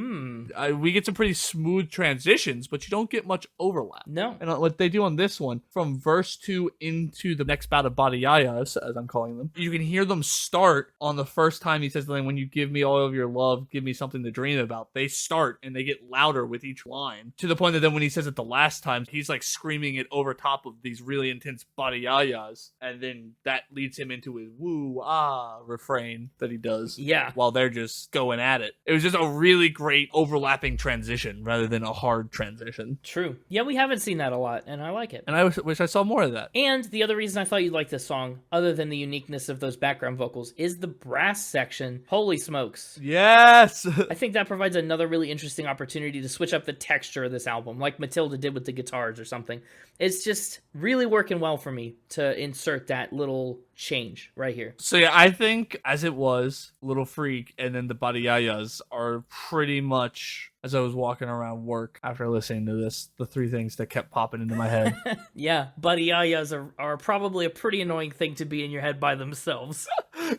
We get some pretty smooth transitions, but you don't get much overlap. No. And what they do on this one, from verse 2 into the next bout of Body Yayas, as I'm calling them, you can hear them start on the first time he says the line, when you give me all of your love, give me something to dream about. They start and they get louder with each line, to the point that then when he says it the last time, he's like screaming it over top of these really intense Body Yayas, and then that leads him into his woo-ah refrain that he does. Yeah. While they're just going at it. It was just a really great overlapping transition rather than a hard transition. True. Yeah, we haven't seen that a lot, and I like it. And I wish I saw more of that. And the other reason I thought you'd like this song, other than the uniqueness of those background vocals, is the brass section. Holy smokes. Yes! I think that provides another really interesting opportunity to switch up the texture of this album, like Matilda did with the guitars or something. It's just really working well for me to insert that little change right here. So yeah, I think as it was, Little Freak and then the Body Yayas are pretty much, as I was walking around work after listening to this, the three things that kept popping into my head. Yeah, Body Yayas are probably a pretty annoying thing to be in your head by themselves.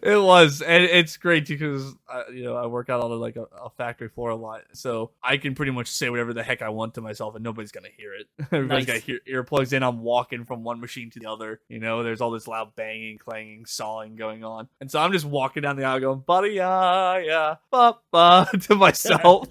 It was, and it's great because I work out on like a factory floor a lot, so I can pretty much say whatever the heck I want to myself, and nobody's gonna hear it. Everybody's got earplugs in. I'm walking from one machine to the other. There's all this loud banging, clanging, sawing going on, and so I'm just walking down the aisle going "Body ya ba ba" to myself.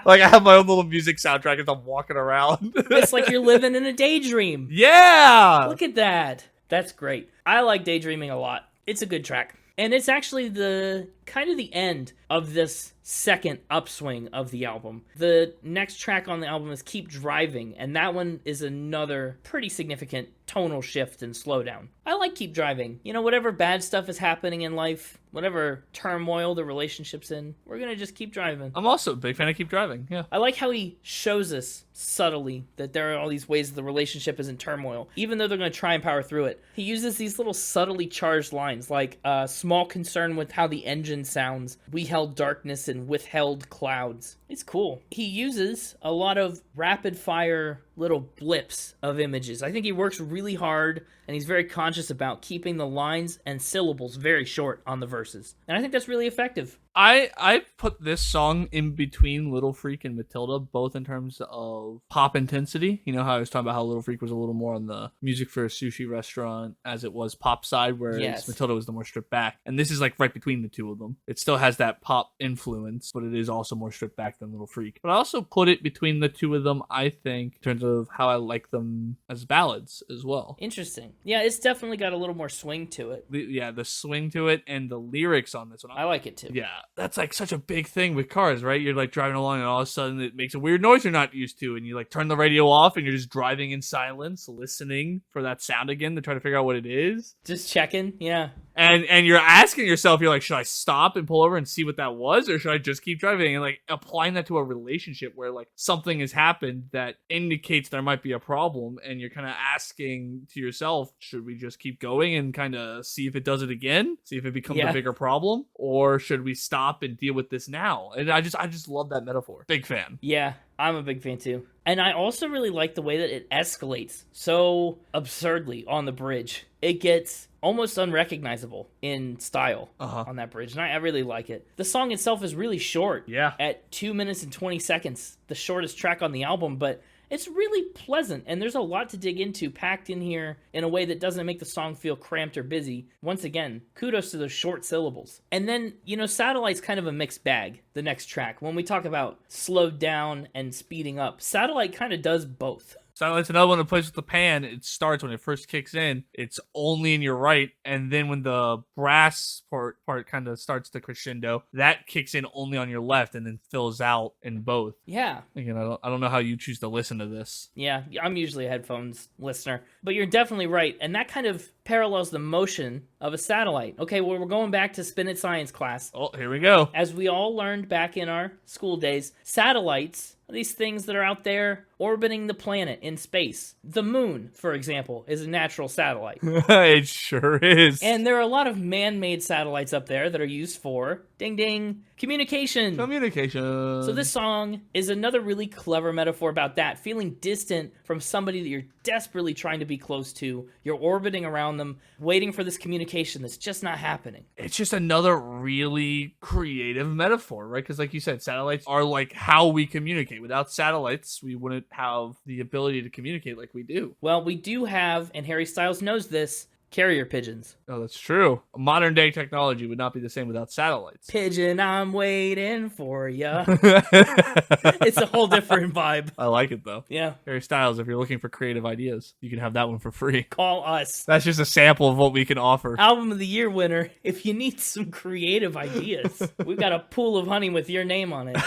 Like I have my own little music soundtrack as I'm walking around. It's like you're living in a daydream. Yeah! Look at that. That's great. I like Daydreaming a lot. It's a good track. And it's actually the kind of the end of this second upswing of the album. The next track on the album is Keep Driving, and that one is another pretty significant tonal shift and slowdown. I like Keep Driving. Whatever bad stuff is happening in life, whatever turmoil the relationship's in, we're gonna just keep driving. I'm also a big fan of Keep Driving, yeah. I like how he shows us subtly that there are all these ways the relationship is in turmoil, even though they're gonna try and power through it. He uses these little subtly charged lines, like small concern with how the engine sounds, we held darkness and withheld clouds. It's cool. He uses a lot of rapid fire little blips of images. I think he works really hard, and he's very conscious about keeping the lines and syllables very short on the verses. And I think that's really effective. I put this song in between Little Freak and Matilda, both in terms of pop intensity. You know how I was talking about how Little Freak was a little more on the music for a sushi restaurant as it was pop side, whereas Matilda was the more stripped back. And this is like right between the two of them. It still has that pop influence, but it is also more stripped back than Little Freak. But I also put it between the two of them, I think, in terms of how I like them as ballads as well. Interesting. Yeah, it's definitely got a little more swing to it. The swing to it and the lyrics on this one. I like it too. Yeah, that's like such a big thing with cars, right? You're like driving along and all of a sudden it makes a weird noise you're not used to, and you like turn the radio off and you're just driving in silence, listening for that sound again to try to figure out what it is. Just checking, yeah. And you're asking yourself, you're like, should I stop and pull over and see what that was, or should I just keep driving? And like applying that to a relationship where like something has happened that indicates there might be a problem, and you're kind of asking to yourself, should we just keep going and kind of see if it does it again, see if it becomes a bigger problem, or should we stop and deal with this now? And I just love that metaphor. Big fan. Yeah, I'm a big fan too. And I also really like the way that it escalates so absurdly on the bridge. It gets almost unrecognizable in style on that bridge, and I really like it. The song itself is really short, at 2 minutes and 20 seconds, the shortest track on the album, but it's really pleasant, and there's a lot to dig into packed in here in a way that doesn't make the song feel cramped or busy. Once again, kudos to those short syllables. And then, Satellite's kind of a mixed bag, the next track. When we talk about slowed down and speeding up, Satellite kind of does both. Satellite's another one that plays with the pan. It starts when it first kicks in. It's only in your right, and then when the brass part kind of starts to crescendo, that kicks in only on your left, and then fills out in both. Yeah. Again, I don't know how you choose to listen to this. Yeah, I'm usually a headphones listener, but you're definitely right, and that kind of parallels the motion of a satellite. Okay, well, we're going back to Spin It Science class. Oh, here we go. As we all learned back in our school days, satellites are these things that are out there orbiting the planet in space. The moon, for example, is a natural satellite. It sure is. And there are a lot of man-made satellites up there that are used for, ding ding, communication. So this song is another really clever metaphor about that, feeling distant from somebody that you're desperately trying to be close to. You're orbiting around them, waiting for this communication that's just not happening. It's just another really creative metaphor, right? Because like you said, satellites are like how we communicate. Without satellites, we wouldn't have the ability to communicate like we do. Well, we do have, and Harry Styles knows this, carrier pigeons. Oh, that's true. Modern day technology would not be the same without satellites. Pigeon, I'm waiting for ya. It's a whole different vibe. I like it though. Yeah. Harry Styles, if you're looking for creative ideas, you can have that one for free. Call us. That's just a sample of what we can offer. Album of the Year winner, if you need some creative ideas, we've got a pool of honey with your name on it.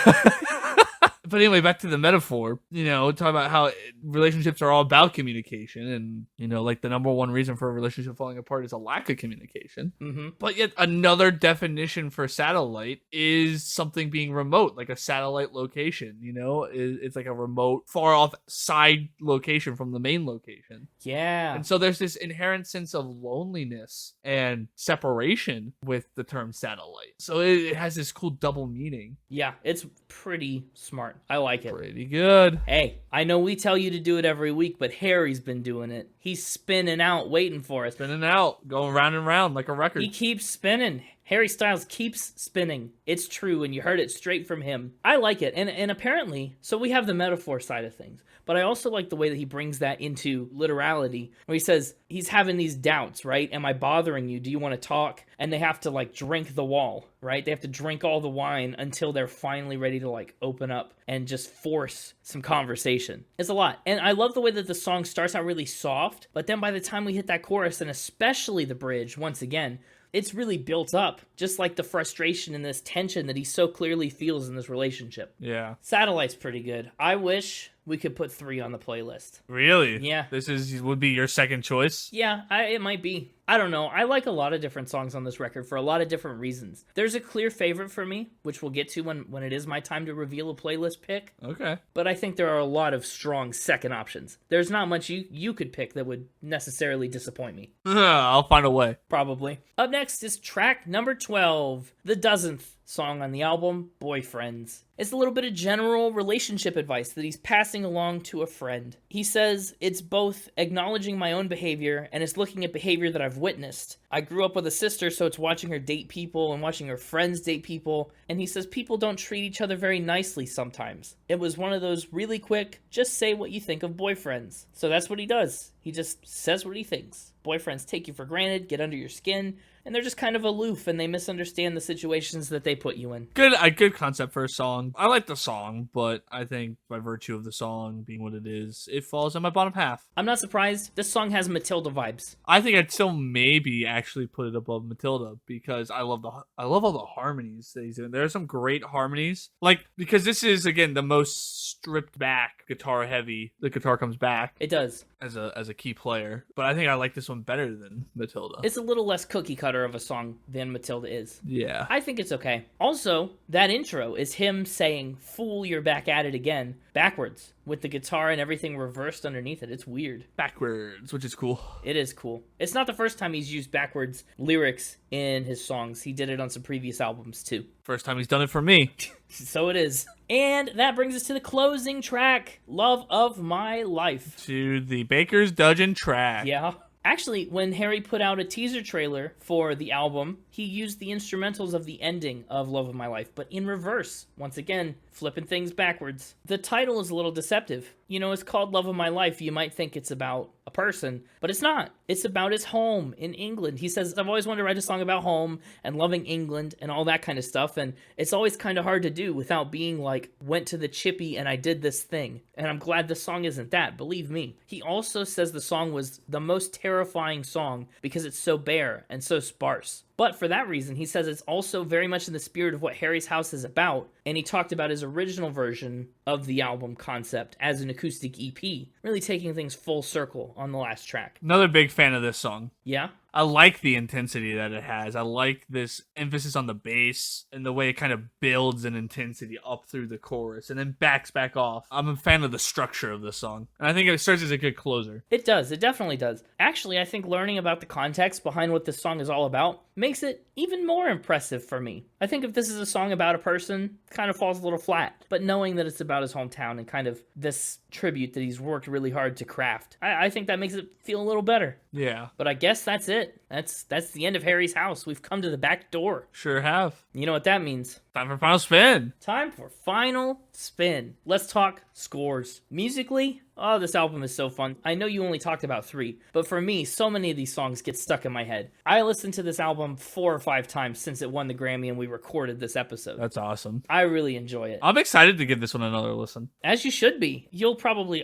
But anyway, back to the metaphor, talk about how relationships are all about communication. And, like the number one reason for a relationship falling apart is a lack of communication. Mm-hmm. But yet another definition for satellite is something being remote, like a satellite location, it's like a remote, far off side location from the main location. Yeah. And so there's this inherent sense of loneliness and separation with the term satellite. So it has this cool double meaning. Yeah, it's pretty smart. I like it. Pretty good. Hey, I know we tell you to do it every week, but Harry's been doing it. He's spinning out, waiting for us. Spinning out, going round and round like a record. He keeps spinning. Harry Styles keeps spinning. It's true, and you heard it straight from him. I like it, and apparently, so we have the metaphor side of things, but I also like the way that he brings that into literality, where he says he's having these doubts, right? Am I bothering you? Do you want to talk? And they have to, drink the wall, right? They have to drink all the wine until they're finally ready to, open up and just force some conversation. It's a lot. And I love the way that the song starts out really soft, but then by the time we hit that chorus, and especially the bridge, once again, it's really built up, just like the frustration and this tension that he so clearly feels in this relationship. Yeah. Satellite's pretty good. I wish we could put 3 on the playlist. Really? Yeah. This would be your second choice? Yeah, it might be. I don't know. I like a lot of different songs on this record for a lot of different reasons. There's a clear favorite for me, which we'll get to when it is my time to reveal a playlist pick. Okay. But I think there are a lot of strong second options. There's not much you could pick that would necessarily disappoint me. I'll find a way. Probably. Up next is track number 12, the 12th song on the album, Boyfriends. It's a little bit of general relationship advice that he's passing along to a friend. He says it's both acknowledging my own behavior and it's looking at behavior that I've witnessed. I grew up with a sister, so it's watching her date people and watching her friends date people. And he says people don't treat each other very nicely sometimes. It was one of those really quick, just say what you think of boyfriends. So that's what he does. He just says what he thinks. Boyfriends take you for granted, get under your skin, and they're just kind of aloof and they misunderstand the situations that they put you in. A good concept for a song. I like the song, but I think by virtue of the song being what it is, it falls in my bottom half. I'm not surprised. This song has Matilda vibes. I think I'd still maybe actually put it above Matilda because I love all the harmonies that he's doing. There are some great harmonies, like because this is again the most stripped back guitar heavy. The guitar comes back. It does. As a key player, but I think I like this one better than Matilda. It's a little less cookie cutter of a song than Matilda is. Yeah. I think it's okay. Also, that intro is him saying, "Fool, you're back at it again," backwards, with the guitar and everything reversed underneath it. It's weird. Backwards, which is cool. It is cool. It's not the first time he's used backwards lyrics in his songs. He did it on some previous albums, too. First time he's done it for me. So it is. And that brings us to the closing track, Love of My Life. To the Baker's Dungeon track. Yeah. Actually, when Harry put out a teaser trailer for the album, he used the instrumentals of the ending of Love of My Life, but in reverse. Once again, flipping things backwards. The title is a little deceptive. You know, it's called Love of My Life. You might think it's about a person, but it's not. It's about his home in England. He says, I've always wanted to write a song about home and loving England and all that kind of stuff, and it's always kind of hard to do without being like, went to the chippy and I did this thing. And I'm glad the song isn't that, believe me. He also says the song was the most terrifying song because it's so bare and so sparse. But for that reason, he says it's also very much in the spirit of what Harry's House is about, and he talked about his original version of the album concept as an acoustic EP, really taking things full circle on the last track. Another big fan of this song. Yeah? I like the intensity that it has. I like this emphasis on the bass and the way it kind of builds an intensity up through the chorus and then backs back off. I'm a fan of the structure of this song. And I think it serves as a good closer. It does. It definitely does. Actually, I think learning about the context behind what this song is all about makes it even more impressive for me. I think if this is a song about a person, it kind of falls a little flat. But knowing that it's about his hometown and kind of this tribute that he's worked really hard to craft, I think that makes it feel a little better. Yeah. But I guess that's it. That's the end of Harry's House. We've come to the back door. Sure have. You know what that means. Time for final spin. Time for final spin. Let's talk scores. Musically, oh, this album is so fun. I know you only talked about 3, but for me, so many of these songs get stuck in my head. I listened to this album 4 or 5 times since it won the Grammy and we recorded this episode. That's awesome. I really enjoy it. I'm excited to give this one another listen. As you should be.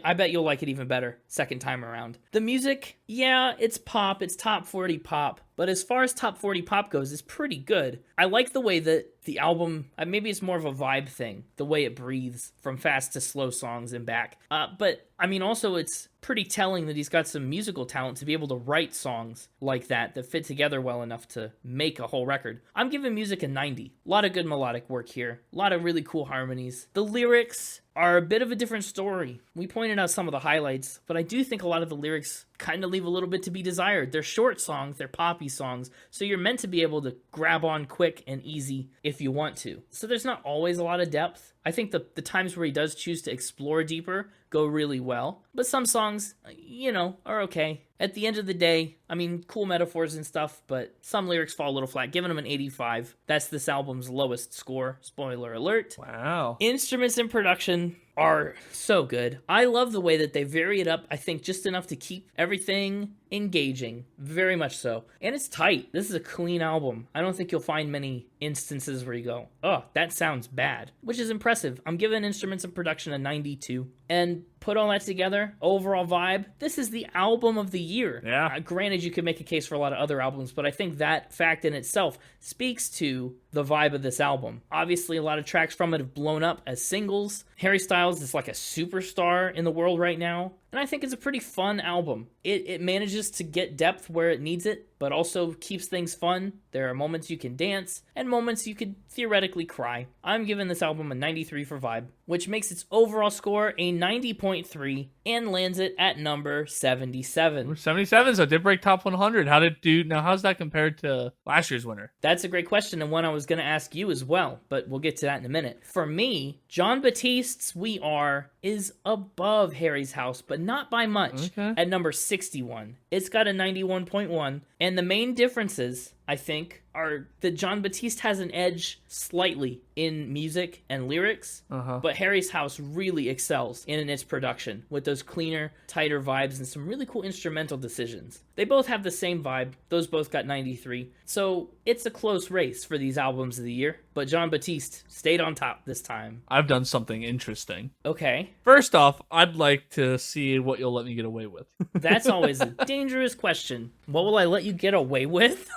I bet you'll like it even better second time around. The music, yeah, it's pop. It's top 40 pop. But as far as top 40 pop goes, it's pretty good. I like the way that the album, maybe it's more of a vibe thing, the way it breathes from fast to slow songs and back. But I mean, also it's pretty telling that he's got some musical talent to be able to write songs like that fit together well enough to make a whole record. I'm giving music a 90. A lot of good melodic work here. A lot of really cool harmonies. The lyrics are a bit of a different story. We pointed out some of the highlights, but I do think a lot of the lyrics kind of leave a little bit to be desired. They're short songs, they're poppy songs, so you're meant to be able to grab on quick and easy if you want to. So there's not always a lot of depth. I think the times where he does choose to explore deeper go really well, but some songs, are okay. At the end of the day, I mean, cool metaphors and stuff, but some lyrics fall a little flat. Giving them an 85. That's this album's lowest score. Spoiler alert. Wow. Instruments and production are so good. I love the way that they vary it up, I think, just enough to keep everything engaging. Very much so. And it's tight. This is a clean album. I don't think you'll find many instances where you go, oh, that sounds bad, which is impressive. I'm giving instruments and production a 92. And put all that together, overall vibe, this is the album of the year. Yeah. Granted, you could make a case for a lot of other albums, but I think that fact in itself speaks to the vibe of this album. Obviously, a lot of tracks from it have blown up as singles. Harry Styles is like a superstar in the world right now, and I think it's a pretty fun album. It manages to get depth where it needs it, but also keeps things fun. There are moments you can dance, and moments you could theoretically cry. I'm giving this album a 93 for vibe, which makes its overall score a 90.3 and lands it at number 77. 77, so it did break top 100. How did it do? Now, how's that compared to last year's winner? That's a great question, and one I was going to ask you as well, but we'll get to that in a minute. For me, Jon Batiste's We Are is above Harry's House, but not by much, at number 61. It's got a 91.1, and the main differences, I think, are that Jon Batiste has an edge slightly in music and lyrics, but Harry's House really excels in its production with those cleaner, tighter vibes and some really cool instrumental decisions. They both have the same vibe. Those both got 93. So it's a close race for these albums of the year. But Jean Baptiste stayed on top this time. I've done something interesting. Okay. First off, I'd like to see what you'll let me get away with. That's always a dangerous question. What will I let you get away with?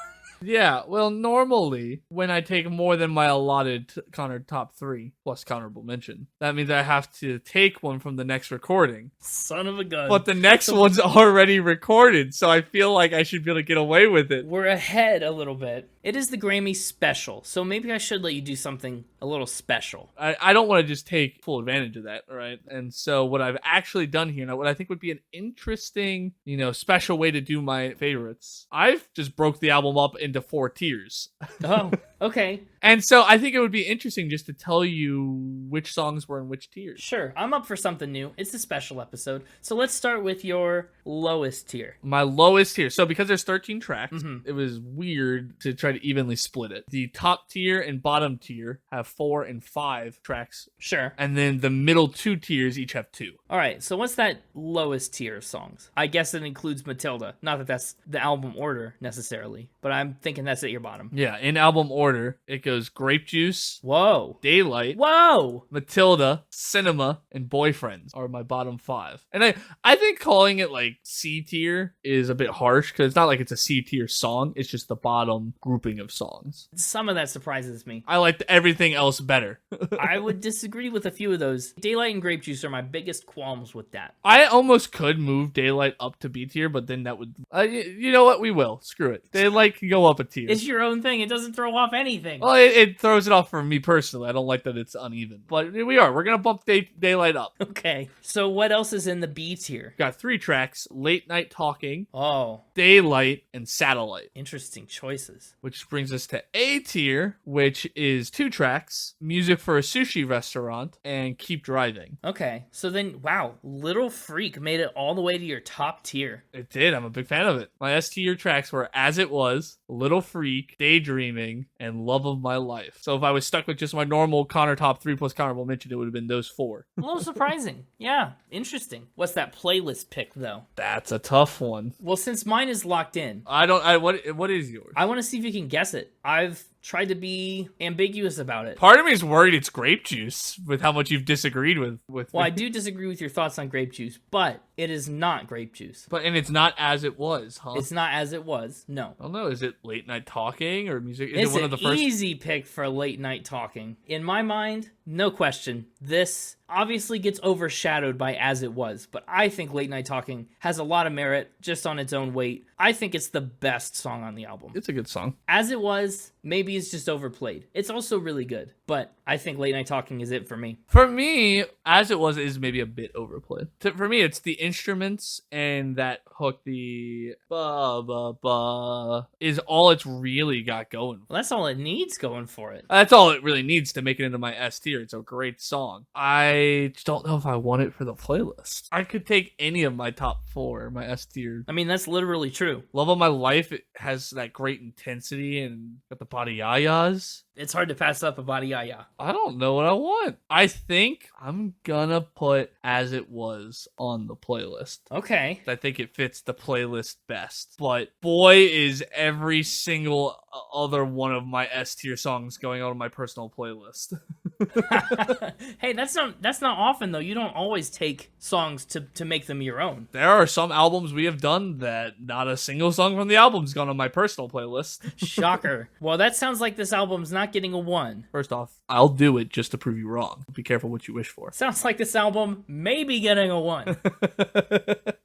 Yeah, well, normally, when I take more than my allotted Connor top 3, plus honorable mention, that means I have to take one from the next recording. Son of a gun. But the next one's already recorded, so I feel like I should be able to get away with it. We're ahead a little bit. It is the Grammy Special, so maybe I should let you do something a little special. I don't want to just take full advantage of that, right? And so what I've actually done here, now what I think would be an interesting, special way to do my favorites, I've just broke the album up into 4 tiers. Oh, okay. And so I think it would be interesting just to tell you which songs were in which tiers. Sure, I'm up for something new. It's a special episode. So let's start with your lowest tier. My lowest tier. So because there's 13 tracks, it was weird to try to evenly split it. The top tier and bottom tier have 4 and 5 tracks. Sure. And then the middle 2 tiers each have 2. All right, so what's that lowest tier of songs? I guess it includes Matilda. Not that that's the album order necessarily, but I'm thinking that's at your bottom. Yeah, in album order, it goes Grape Juice, Whoa. Daylight, Whoa. Matilda, Cinema, and Boyfriends are my bottom 5. And I think calling it like C tier is a bit harsh because it's not like it's a C tier song. It's just the bottom grouping of songs. Some of that surprises me. I liked everything else better. I would disagree with a few of those. Daylight and Grape Juice are my biggest qualms with that. I almost could move Daylight up to B tier, but then that would... you know what? We will. Screw it. Daylight can go up a tier. It's your own thing. It doesn't throw off anything. Well, it throws it off for me personally. I don't like that it's uneven. But we are. We're going to bump Daylight up. Okay. So what else is in the B tier? Got 3 tracks: Late Night Talking, Oh, Daylight, and Satellite. interesting choices. Which brings us to A tier, which is 2 tracks: Music for a Sushi Restaurant and Keep Driving. Okay. So then, wow, Little Freak made it all the way to your top tier. It did. I'm a big fan of it. My S tier tracks were As It Was, Little Freak, Daydreaming, and Love of My Life. So if I was stuck with just my normal Connor top 3 plus honorable mention, it would have been those 4. A little surprising. Yeah, interesting. What's that playlist pick, though? That's a tough one. Well, since mine is locked in, What is yours? I want to see if you can guess it. I've tried to be ambiguous about it. Part of me is worried it's Grape Juice with how much you've disagreed with Well, me. I do disagree with your thoughts on Grape Juice, but it is not Grape Juice. And it's not As It Was, huh? It's not As It Was. No. I don't know. Is it Late Night Talking or Music? Is It's it one an of the first? easy pick for Late Night Talking. In my mind, no question. This obviously gets overshadowed by As It Was, but I think Late Night Talking has a lot of merit just on its own weight. I think it's the best song on the album. It's a good song. As It Was, maybe it's just overplayed. It's also really good, but I think Late Night Talking is it for me. For me, As It Was is maybe a bit overplayed. For me, it's the instruments and that hook, the ba ba ba, is all it's really got going. Well, that's all it needs going for it. That's all it really needs to make it into my S tier. It's a great song. I just don't know if I want it for the playlist. I could take any of my top 4, my S tier. I mean, that's literally true. Love of My Life, it has that great intensity and got the body yayas. It's hard to pass up a body yaya. I don't know what I want. I think I'm gonna put As It Was on the playlist. Okay. I think it fits the playlist best. But boy, is every single other one of my S tier songs going on my personal playlist. Hey, that's not often though. You don't always take songs to make them your own. There are some albums we have done that not a single song from the album's gone on my personal playlist. Shocker. Well, that sounds like this album's not getting a 1. First off, I'll do it just to prove you wrong. Be careful what you wish for. Sounds like this album may be getting a 1.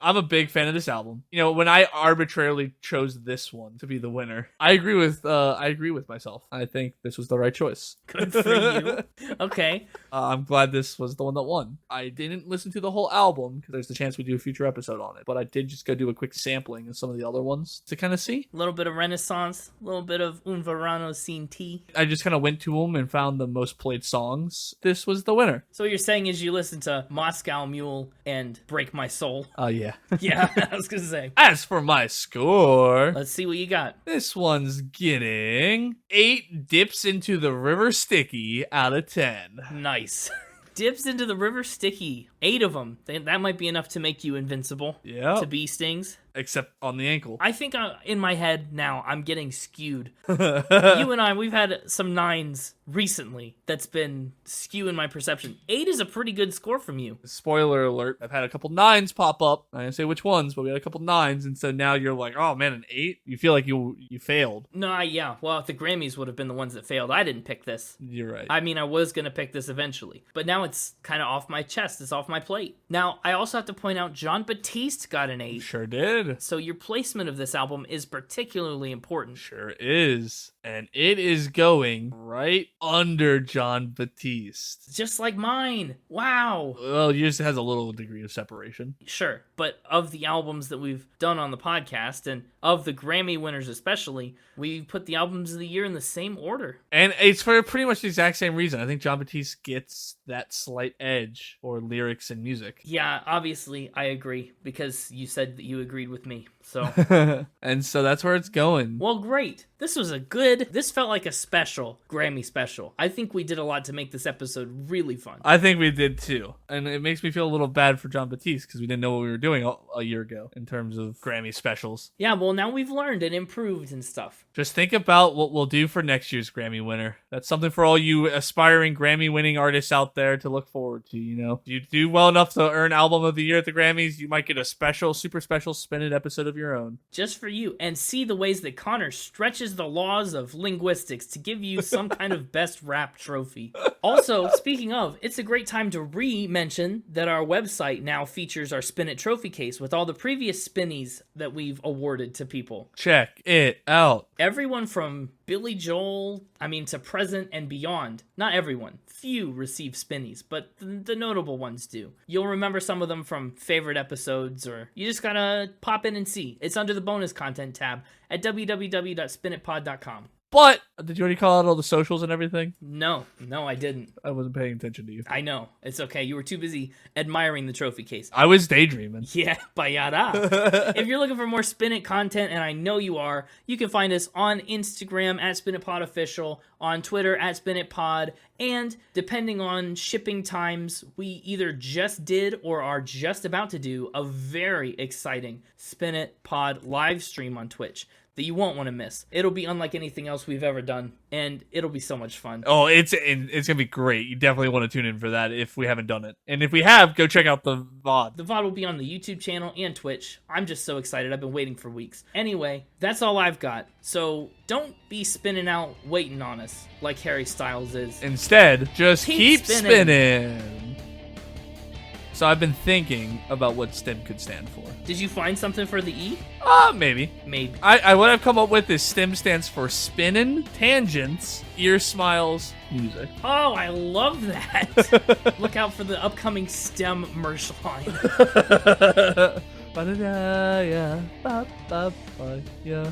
I'm a big fan of this album. When I arbitrarily chose this one to be the winner, I agree with myself. I think this was the right choice. Good for you. Okay. I'm glad this was the one that won. I didn't listen to the whole album because there's the chance we do a future episode on it, but I did just go do a quick sampling of some of the other ones to kind of see. A little bit of Renaissance, a little bit of Un Verano Sin Ti. I just kind of went to them and found the most played songs. This was the winner. So what you're saying is you listen to Moscow Mule and Break My Soul. Yeah. Yeah, I was gonna say. As for my score, Let's see what you got. this one's getting 8 dips into the river sticky out of 10. Nice. Dips into the river sticky. 8 of them. That might be enough to make you invincible Yeah. to bee stings. except on the ankle. I think in my head now I'm getting skewed. You and I, we've had some 9s recently that's been skewing my perception. 8 is a pretty good score from you. Spoiler alert, I've had a couple 9s pop up. I didn't say which ones, but we had a couple 9s, and so now you're like, oh man, an 8? You feel like you failed. No, yeah. Well, the Grammys would have been the ones that failed. I didn't pick this. You're right. I mean, I was going to pick this eventually, but now it's kind of off my chest. It's off my plate. Now, I also have to point out Jon Batiste got an 8. Sure did. So your placement of this album is particularly important. Sure is. And it is going right under Jon Batiste. Just like mine. Wow. Well, yours has a little degree of separation. Sure, but of the albums that we've done on the podcast, and of the Grammy winners especially, we put the albums of the year in the same order. And it's for pretty much the exact same reason. I think Jon Batiste gets that slight edge for lyrics and music. Yeah, obviously, I agree, because you said that you agreed with me, so... And so that's where it's going. Well, great. This felt like a special, Grammy special. I think we did a lot to make this episode really fun. I think we did too. And it makes me feel a little bad for Jon Batiste because we didn't know what we were doing a year ago in terms of Grammy specials. Yeah, well, now we've learned and improved and stuff. Just think about what we'll do for next year's Grammy winner. That's something for all you aspiring Grammy winning artists out there to look forward to, you know. If you do well enough to earn Album of the Year at the Grammys, you might get a special, super special spin-it episode of your own. Just for you, and see the ways that Connor stretches the laws of linguistics to give you some kind of best rap trophy. Also, speaking of, it's a great time to re-mention that our website now features our Spin It trophy case with all the previous spinnies that we've awarded to people. Check it out. Everyone from Billy Joel, to present and beyond. Not everyone. Few receive spinnies, but the notable ones do. You'll remember some of them from favorite episodes, or you just gotta pop in and see. It's under the bonus content tab at www.spinitpod.com. But, did you already call out all the socials and everything? No, I didn't. I wasn't paying attention to you. I know. It's okay. You were too busy admiring the trophy case. I was daydreaming. Yeah, bayada. If you're looking for more Spin It content, and I know you are, you can find us on Instagram at SpinItPodOfficial, on Twitter at SpinItPod, and depending on shipping times, we either just did or are just about to do a very exciting Spin It Pod live stream on Twitch that you won't want to miss. It'll be unlike anything else we've ever done, and it'll be so much fun. Oh, it's gonna be great. You definitely want to tune in for that if we haven't done it. And if we have, go check out the VOD. The VOD will be on the YouTube channel and Twitch. I'm just so excited. I've been waiting for weeks. Anyway, that's all I've got. So don't be spinning out waiting on us like Harry Styles is. Instead, just keep spinning. spinning. So I've been thinking about what STEM could stand for. Did you find something for the E? Maybe. Maybe. What I've come up with is STEM stands for spinnin', tangents, ear smiles, music. Oh, I love that. Look out for the upcoming STEM merch line. Ba-da-da, yeah, ba-ba-ba, yeah.